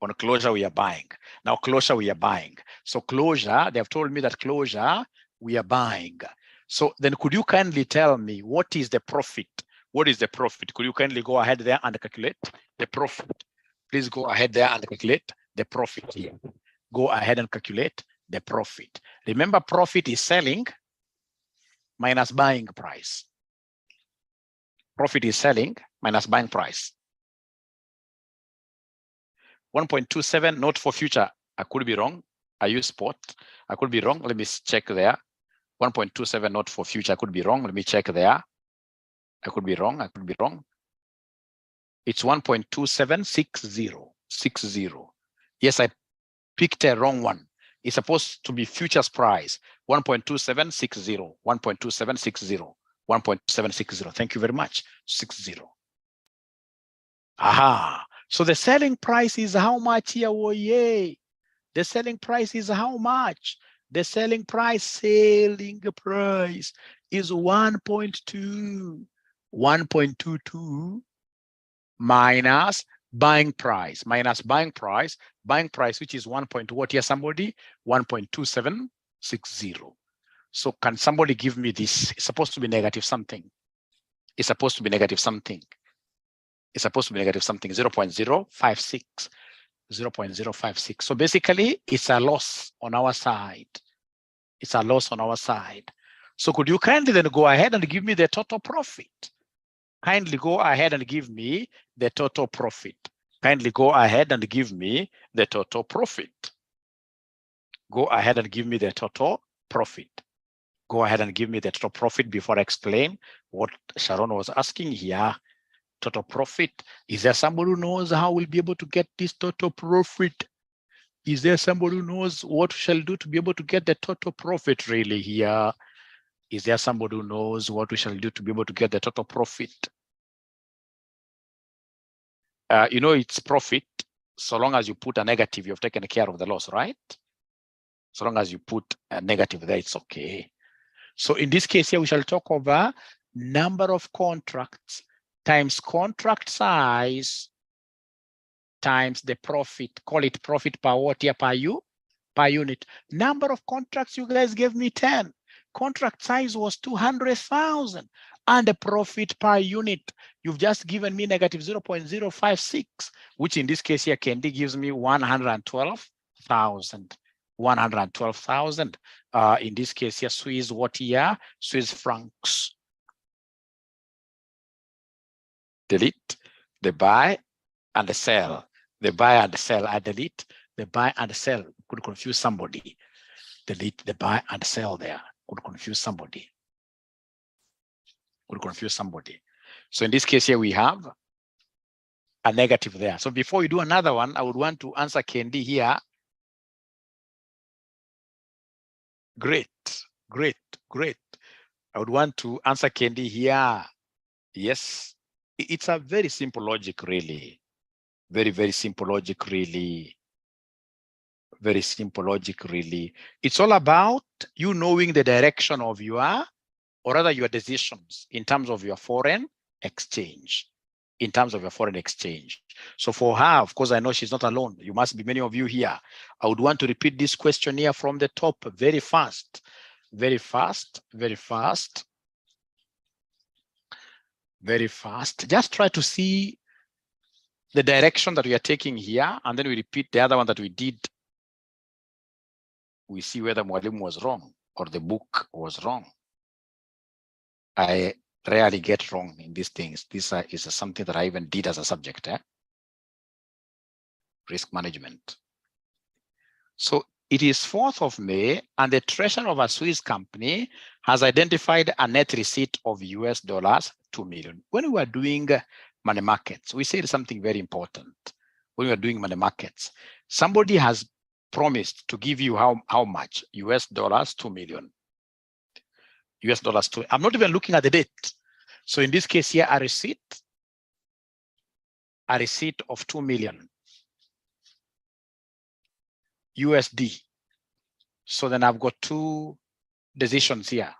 On closure, we are buying. Now, closure, we are buying. So closure, they have told me that closure, we are buying. So then could you kindly tell me what is the profit? What is the profit? Could you kindly go ahead there and calculate the profit? Please go ahead there and calculate the profit here. Go ahead and calculate the profit. Remember, profit is selling minus buying price. Profit is selling minus buying price. 1.27, not for future. I could be wrong. I use spot. I could be wrong. Let me check there. 1.27, not for future. I could be wrong. Let me check there. I could be wrong. I could be wrong. It's 1.2760. Yes, I picked a wrong one. It's supposed to be futures price. 1.2760. 1.2760. 1.760. Thank you very much. 60. Aha. So the selling price is how much here? Oh, yay. The selling price is how much? The selling price is 1.2. 1.22 minus buying price. Minus buying price. Buying price, which is 1. What here, somebody? 1.2760. So can somebody give me this? It's supposed to be negative something. It's supposed to be negative something. It's supposed to be negative something, 0.056. 0.056. So basically, it's a loss on our side. It's a loss on our side. So could you kindly then go ahead and give me the total profit? Kindly go ahead and give me the total profit. Kindly go ahead and give me the total profit. Go ahead and give me the total profit. Go ahead and give me the total profit before I explain what Sharon was asking here. Total profit. Is there somebody who knows how we'll be able to get this total profit? Is there somebody who knows what we shall do to be able to get the total profit really here? Is there somebody who knows what we shall do to be able to get the total profit? You know, it's profit so long as you put a negative, you've taken care of the loss, right? So long as you put a negative there, it's okay. So in this case here, we shall talk over number of contracts times contract size times the profit. Call it profit per what here, per unit. Number of contracts, you guys gave me 10. Contract size was 200,000. And the profit per unit, you've just given me negative 0.056, which in this case here, Candy gives me 112,000. 112,000. In this case here, Swiss what here? Swiss francs. Delete the buy and the sell. The buy and the sell. I delete the buy and the sell. Could confuse somebody. Delete the buy and sell there. Could confuse somebody. Could confuse somebody. So in this case here we have a negative there. So before you do another one, I would want to answer Kendi here. Great, great, great. I would want to answer Kendi here. Yes, it's a very simple logic, really. Very, very simple logic, really. Very simple logic, really. It's all about you knowing the direction of your, or rather your decisions in terms of your foreign exchange. In terms of your foreign exchange. So for her, of course, I know she's not alone. You must be many of you here. I would want to repeat this question here from the top very fast. Very fast, very fast. Very fast. Just try to see the direction that we are taking here, and then we repeat the other one that we did. We see whether Mwalimu was wrong or the book was wrong. I rarely get wrong in these things. This is something that I even did as a subject, risk management. So it is 4th of May, and the treasurer of a Swiss company has identified a net receipt of US dollars 2 million. When we are doing money markets, we said something very important. When we are doing money markets, somebody has promised to give you how much? US dollars 2 million. US dollars 2. I'm not even looking at the date. So in this case here, a receipt of 2 million USD. So then I've got two decisions here,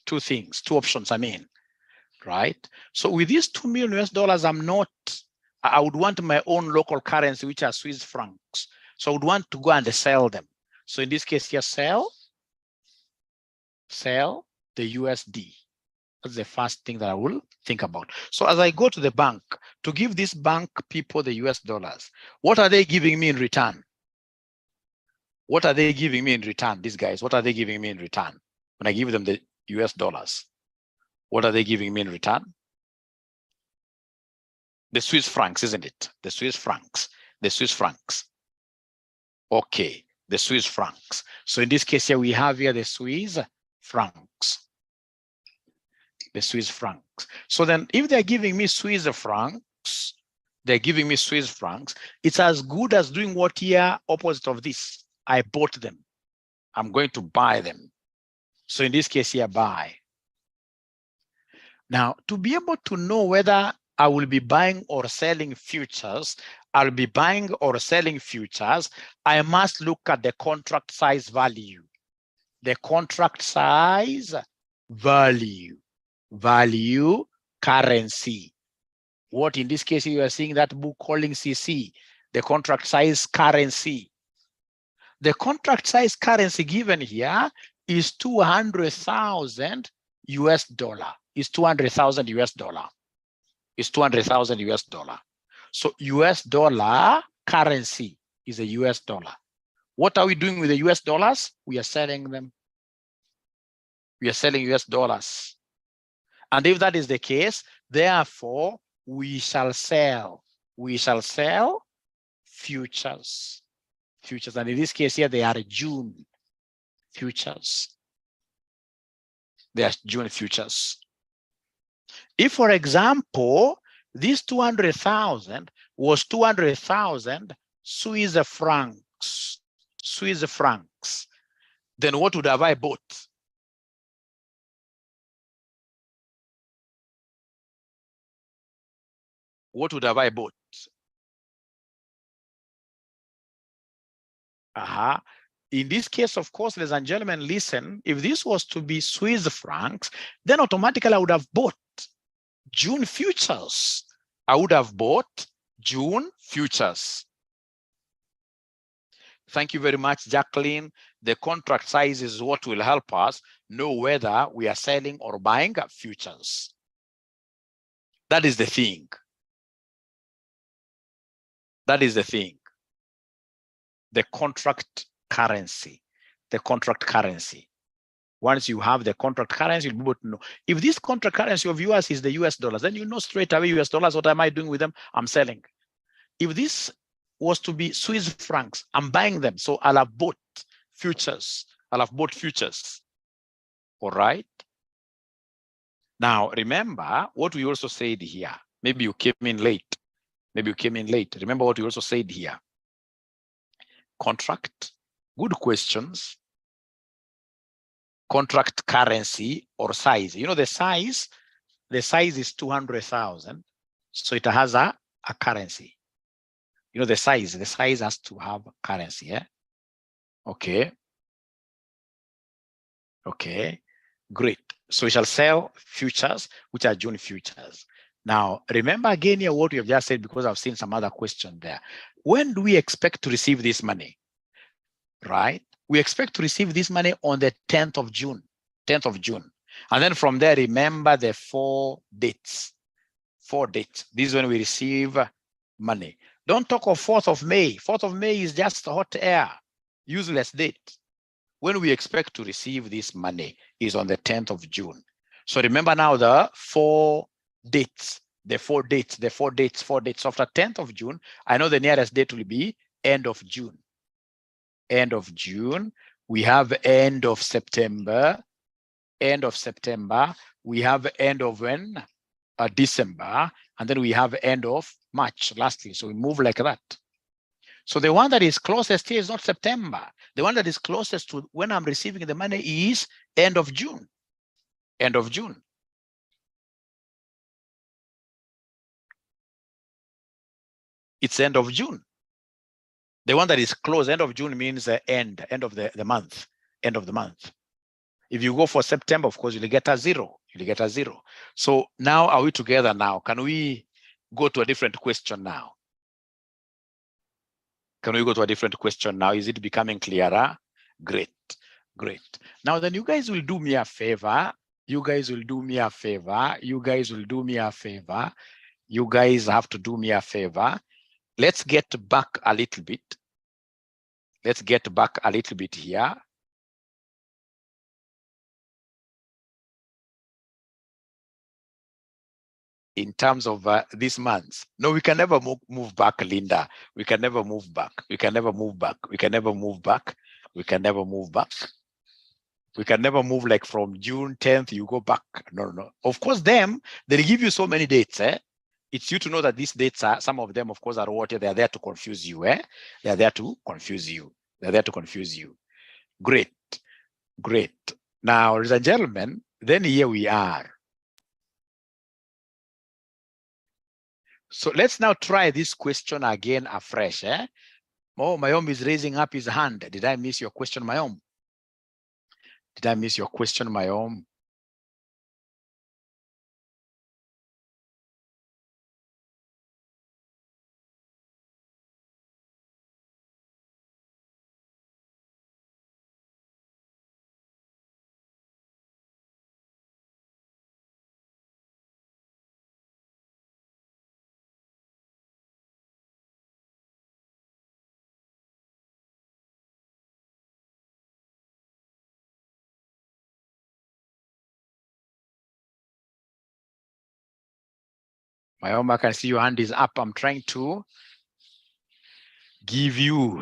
two things, two options, I mean, right? So with these 2 million US dollars, I would want my own local currency, which are Swiss francs. So I would want to go and sell them. So in this case here, sell the USD. That's the first thing that I will think about. So as I go to the bank to give this bank people the US dollars, what are they giving me in return? What are they giving me in return? These guys, what are they giving me in return? When I give them the US dollars, what are they giving me in return? The Swiss francs, isn't it? The Swiss francs, the Swiss francs. Okay, the Swiss francs. So in this case here, we have here the Swiss francs. The Swiss francs. So then if they're giving me Swiss francs, it's as good as doing what here, opposite of this. I bought them. I'm going to buy them. So in this case here, buy. Now, to be able to know whether I will be buying or selling futures, I'll be buying or selling futures, I must look at the contract size value. The contract size value. Value currency. What in this case you are seeing that book calling CC, the contract size currency. The contract size currency given here is 200,000 US dollar. Is 200,000 US dollar. Is 200,000 US dollar. So US dollar currency is a US dollar. What are we doing with the US dollars? We are selling them. We are selling US dollars. And if that is the case, therefore, we shall sell futures. Futures. And in this case here, they are June futures. They are June futures. If, for example, this 200,000 was 200,000 Swiss francs, then what would have I bought? What would have I bought? In this case, of course, ladies and gentlemen, listen, if this was to be Swiss francs, then automatically I would have bought June futures. I would have bought June futures. Thank you very much, Jacqueline. The contract size is what will help us know whether we are selling or buying futures. That is the thing. That is the thing. The contract currency. The contract currency. Once you have the contract currency, you'll be able to know. If this contract currency of yours is the US dollars, then you know straight away US dollars, what am I doing with them? I'm selling. If this was to be Swiss francs, I'm buying them. So I'll have bought futures. I'll have bought futures. All right. Now, remember what we also said here. Maybe you came in late. Maybe you came in late. Remember what we also said here. Contract, good questions. Contract currency or size. You know, the size is 200,000. So it has a currency. You know, the size has to have currency. Yeah. Okay. Okay. Great. So we shall sell futures, which are June futures. Now, remember again here what we have just said, because I've seen some other question there. When do we expect to receive this money? Right? We expect to receive this money on the 10th of June. 10th of June. And then from there, remember the 4 dates. 4 dates. This is when we receive money. Don't talk of 4th of May. 4th of May is just hot air, useless date. When we expect to receive this money is on the 10th of June. So remember now the 4 dates, the 4 dates. After 10th of June, I know the nearest date will be end of June. End of June. We have end of September. End of September. We have end of when? December. And then we have end of March, lastly. So we move like that. So the one that is closest here is not September. The one that is closest to when I'm receiving the money is end of June. End of June. It's end of June. The one that is close, end of June means end of the month. End of the month. If you go for September, of course, you'll get a 0. You'll get a 0. So now are we together now? Can we go to a different question now? Can we go to a different question now? Is it becoming clearer? Great, great. Now then you guys will do me a favor. You guys will do me a favor. You guys will do me a favor. You guys have to do me a favor. Let's get back a little bit. Let's get back a little bit here. In terms of this month. No, we can never move back, Linda. We can never move back. We can never move back. We can never move back. We can never move back. We can never move like from June 10th, you go back. No, no. Of course, they'll give you so many dates. It's you to know that these dates are, some of them, of course, are what? They're there to confuse you. They're there to confuse you. They're there to confuse you. Great. Great. Now, ladies and gentlemen, then here we are. So let's now try this question again afresh. Oh, Mayom is raising up his hand. Did I miss your question, Mayom? Did I miss your question, Mayom? Mayom, I can see your hand is up. I'm trying to give you.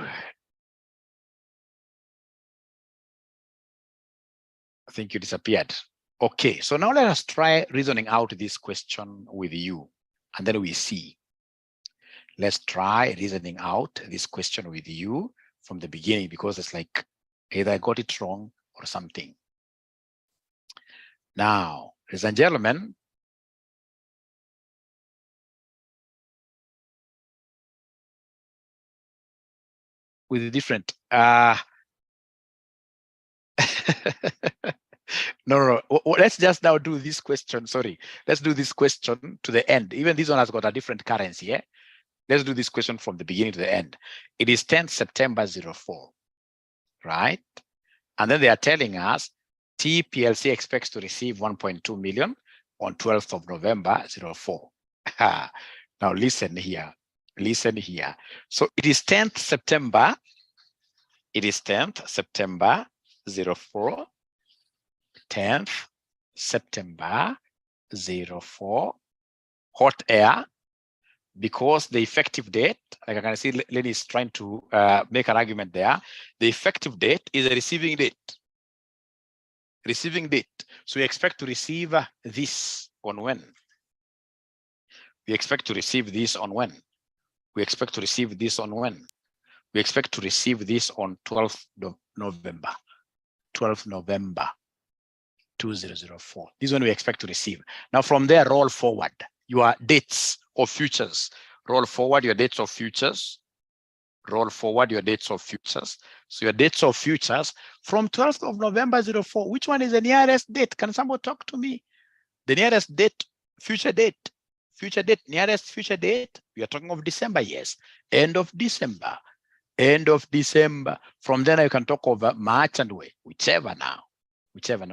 I think you disappeared. Okay, so now let us try reasoning out this question with you, and then we see. Let's try reasoning out this question with you from the beginning, because it's like either I got it wrong or something. Now, ladies and gentlemen, with different no, let's just now do this question. Sorry, let's do this question to the end. Even this one has got a different currency. Let's do this question from the beginning to the end. It is 10th September 04, right? And then they are telling us TPLC expects to receive 1.2 million on 12th of November 04. Now listen here. Listen here. So it is 10th September. It is 10th September 04. 10th September 04. Hot air. Because the effective date, like I can see Lenny is trying to make an argument there. The effective date is a receiving date. Receiving date. So we expect to receive this on when? We expect to receive this on when? We expect to receive this on when? We expect to receive this on 12th November. 12th November 2004. This is when we expect to receive. Now from there, roll forward your dates of futures. Roll forward your dates of futures. Roll forward your dates of futures. So your dates of futures from 12th of November 04. Which one is the nearest date? Can someone talk to me? The nearest date, future date, nearest future date. We are talking of December, yes. End of December. End of December. From then you can talk over March and way, whichever now.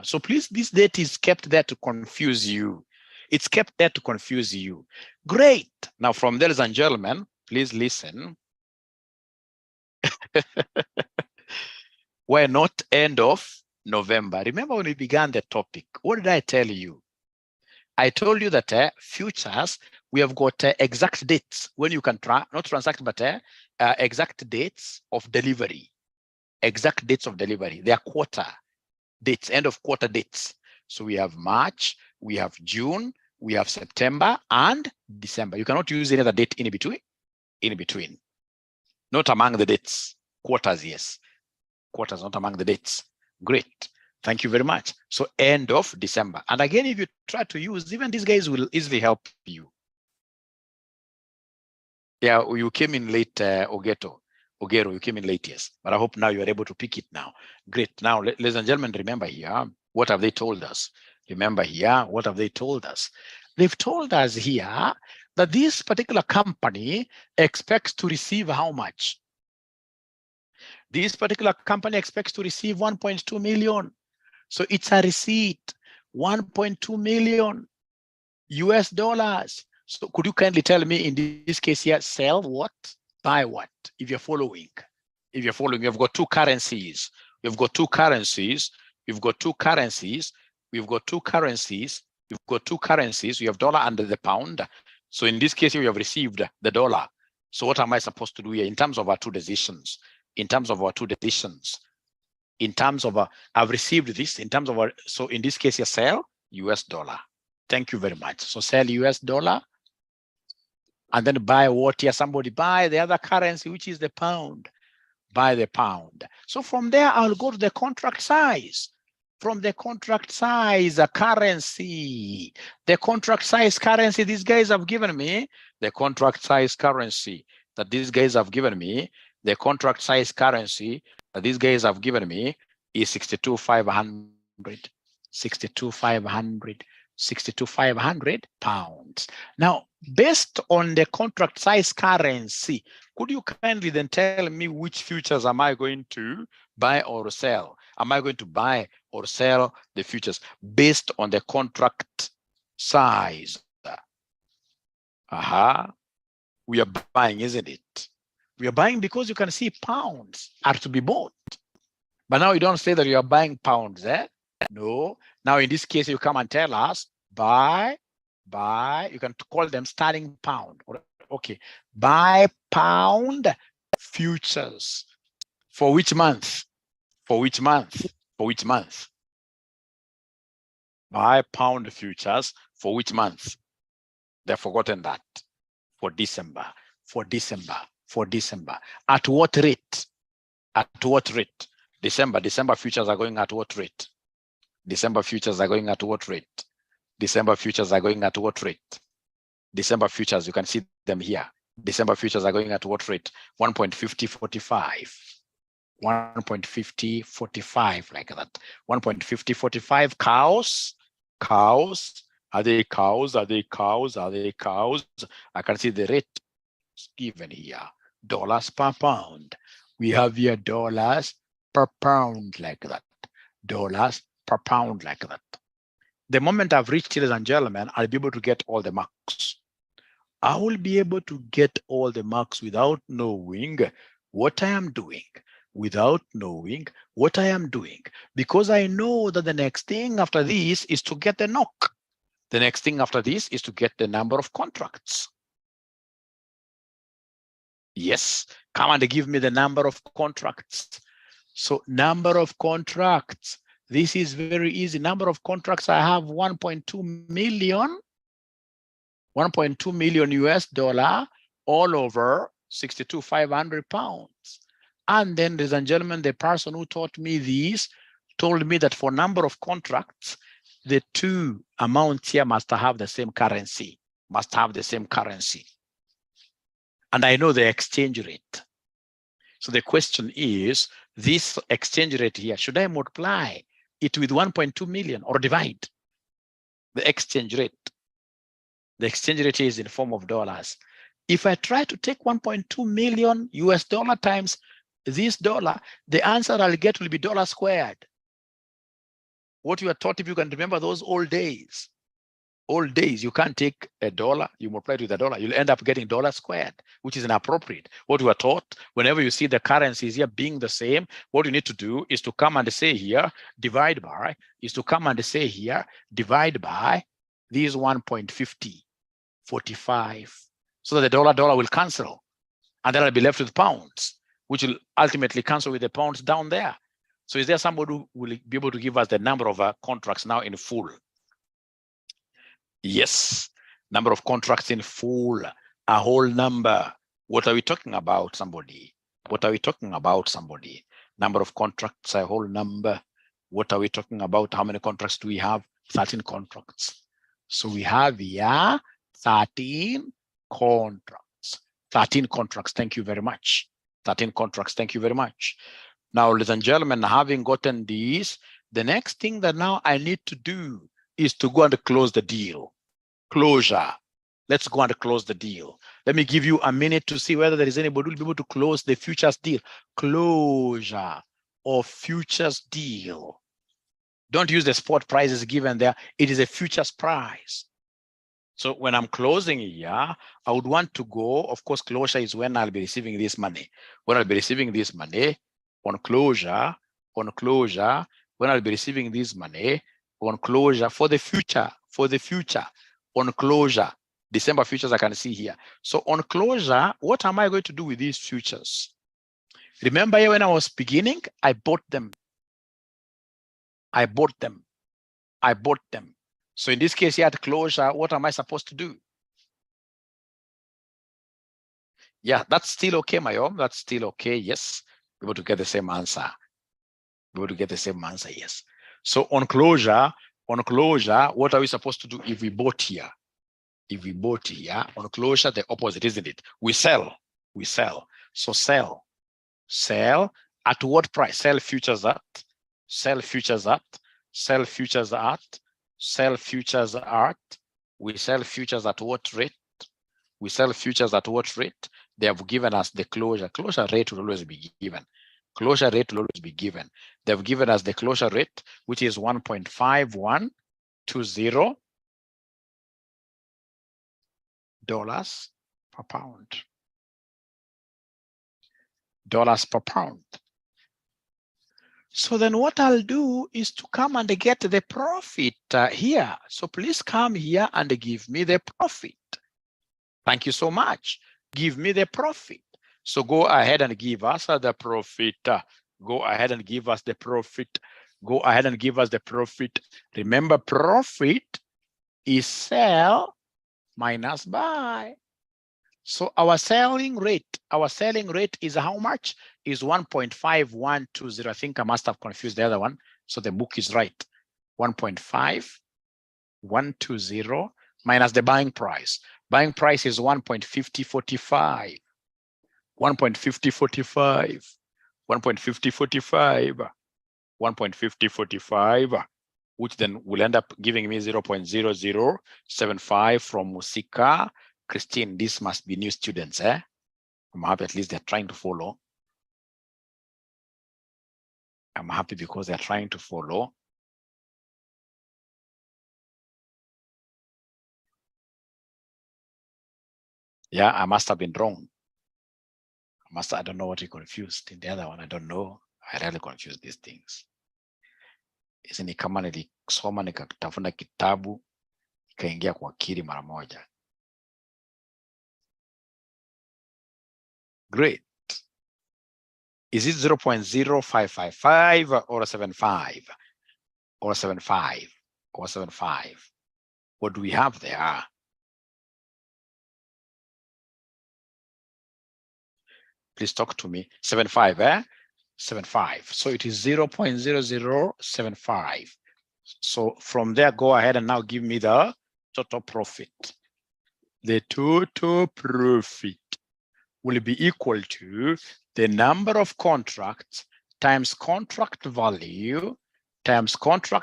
So please, this date is kept there to confuse you. It's kept there to confuse you. Great. Now from there, ladies and gentlemen, please listen. We're not end of November. Remember when we began the topic, what did I tell you? I told you that futures, we have got exact dates when you can not transact, but exact dates of delivery. Exact dates of delivery. They are quarter dates, end of quarter dates. So we have March, we have June, we have September and December. You cannot use any other date in between. In between. Not among the dates. Quarters, yes. Quarters, not among the dates. Great. Thank you very much. So end of December. And again, if you try to use, even these guys will easily help you. Yeah, you came in late, Ogero, you came in late, yes. But I hope now you are able to pick it now. Great. Now, ladies and gentlemen, remember here, what have they told us? Remember here, what have they told us? They've told us here that this particular company expects to receive how much? This particular company expects to receive 1.2 million. So it's a receipt, 1.2 million US dollars. So could you kindly tell me in this case here, sell what, buy what? If you're following, you've got two currencies. You've got two currencies. You've got two currencies. We've got two currencies. You've got two currencies. You have dollar and the pound. So in this case, you have received the dollar. So what am I supposed to do here in terms of our two decisions? In terms of our two decisions, in terms of I've received this, in terms of our, so in this case, you sell US dollar. Thank you very much. So sell US dollar and then buy what here? Somebody buy the other currency, which is the pound. Buy the pound. So from there, I'll go to the contract size. From the contract size, a currency, the contract size currency these guys have given me, the contract size currency that these guys have given me, the contract size currency that these guys have given me is 62,500, 62,500, 62,500 pounds. Now, based on the contract size currency, could you kindly then tell me which futures am I going to buy or sell? Am I going to buy or sell the futures based on the contract size? We are buying, isn't it? We are buying because you can see pounds are to be bought. But now you don't say that you are buying pounds, eh? No. Now in this case, you come and tell us, buy, you can call them sterling pound. Okay, buy pound futures. For which month? For which month? For which month? Buy pound futures for which month? They've forgotten that. For December. For December. For December. At what rate? At what rate? December futures are going at what rate? December futures are going at what rate? December futures are going at what rate? December futures, you can see them here. December futures are going at what rate? 1.5045. 1.5045 like that. 1.5045 cows. Cows. Are they cows? Are they cows? Are they cows? I can see the rate given here. Dollars per pound. We have here dollars per pound like that. Dollars per pound like that. The moment I've reached, ladies and gentlemen, I'll be able to get all the marks. I will be able to get all the marks without knowing what I am doing. Without knowing what I am doing. Because I know that the next thing after this is to get the knock. The next thing after this is to get the number of contracts. Yes, come and give me the number of contracts. So number of contracts. This is very easy. Number of contracts, I have 1.2 million. 1.2 million US dollar all over 62,500 pounds. And then, ladies and gentlemen, the person who taught me this told me that for number of contracts, the two amounts here must have the same currency, And I know the exchange rate. So the question is, this exchange rate here, should I multiply it with 1.2 million or divide the exchange rate? The exchange rate is in form of dollars. If I try to take 1.2 million US dollar times this dollar, the answer I'll get will be dollar squared. What you are taught, if you can remember those old days, you can't take a dollar, you multiply it with a dollar, you'll end up getting dollar squared, which is inappropriate. What we are taught, whenever you see the currencies here being the same, what you need to do is to come and say here, divide by this 1.5045, so that the dollar will cancel. And then I'll be left with pounds, which will ultimately cancel with the pounds down there. So is there somebody who will be able to give us the number of contracts now in full? Yes, number of contracts in full, a whole number. What are we talking about, somebody? Number of contracts, a whole number. What are we talking about? How many contracts do we have? 13 contracts. So we have here 13 contracts. 13 contracts, thank you very much. 13 contracts, thank you very much. Now, ladies and gentlemen, having gotten these, the next thing that now I need to do is to go and close the deal. Closure. Let's go and close the deal. Let me give you a minute to see whether there is anybody who will be able to close the futures deal. Closure of futures deal. Don't use the spot prices given there. It is a futures price. So when I'm closing here, I would want to go, of course, closure is when I'll be receiving this money. When I'll be receiving this money, on closure, when I'll be receiving this money, on closure for the future, on closure, December futures I can see here. So on closure, what am I going to do with these futures? Remember here when I was beginning, I bought them. So in this case here at closure, what am I supposed to do? Yeah, that's still okay, my home. That's still okay. Yes, we're able to get the same answer. Yes. So on closure, what are we supposed to do if we bought here? On closure, the opposite, isn't it? We sell. So sell at what price? Sell futures at. We sell futures at what rate? They have given us the closure rate will always be given. They've given us the closure rate, which is 1.5120 dollars per pound. So then what I'll do is to come and get the profit here. So please come here and give me the profit. Thank you so much. Give me the profit. So go ahead and give us the profit. Remember, profit is sell minus buy. So our selling rate is how much? Is 1.5120. I think I must have confused the other one. So the book is right. 1.5120 minus the buying price. Buying price is 1.5045. 1.5045, which then will end up giving me 0.0075 from Musika. Christine, this must be new students, eh? I'm happy at least they're trying to follow. I'm happy because they're trying to follow. Yeah, I must have been wrong. I don't know what you confused in the other one. I don't know. I really confuse these things. Hizi ni kama nilisoma nikatafuna kitabu ikaingia kwa akili mara moja. Great. Is it 0.0555 or 75? Or 75? Or 75? What do we have there? Please talk to me. 75, eh? 75. So it is 0.0075. So from there, go ahead and now give me the total profit. The total profit will be equal to the number of contracts times contract value times profit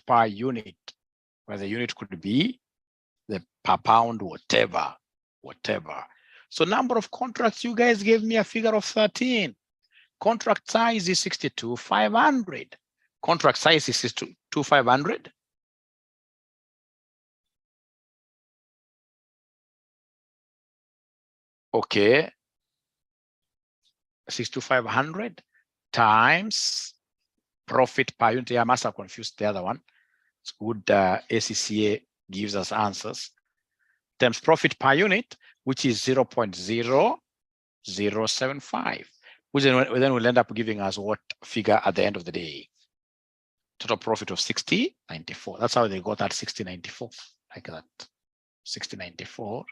per unit, where the unit could be the per pound, whatever. So number of contracts, you guys gave me a figure of 13. Contract size is 62,500. Contract size is 62,500. Okay. 62,500 times profit per unit. I must have confused the other one. It's good. ACCA gives us answers. Times profit per unit, which is 0.0075, which then will end up giving us what figure at the end of the day? Total profit of 60.94. That's how they got that 60.94, like that. 60.94,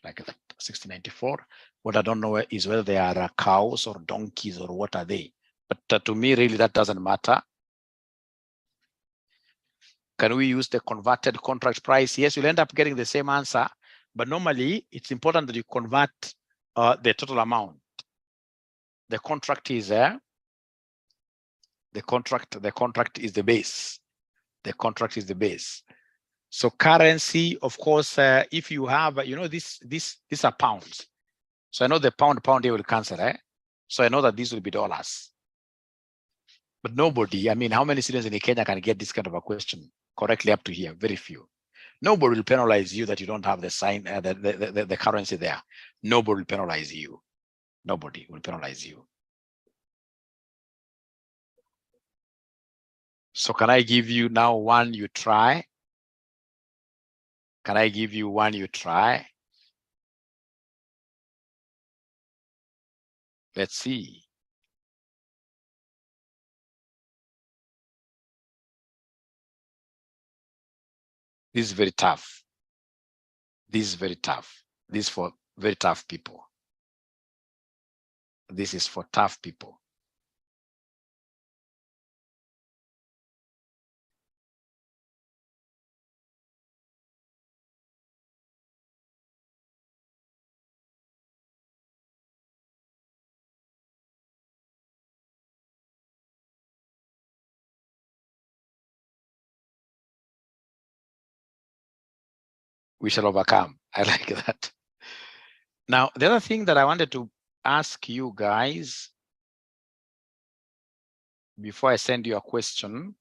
like that. 60.94. What I don't know is whether they are cows or donkeys or what are they. But to me, really, that doesn't matter. Can we use the converted contract price? Yes, you'll end up getting the same answer, but normally it's important that you convert the total amount. The contract is the contract is the base. The contract is the base. So currency, of course, if you have, these are pounds. So I know the pound here will cancel, eh? So I know that these will be dollars. But nobody, I mean, how many students in Kenya can get this kind of a question correctly up to here? Very few. Nobody will penalize you that you don't have the sign, the currency there. Nobody will penalize you. Nobody will penalize you. So can I give you now one you try? Can I give you one you try? Let's see. This is very tough. This is very tough. This is for very tough people. This is for tough people. We shall overcome. I like that. Now, the other thing that I wanted to ask you guys before I send you a question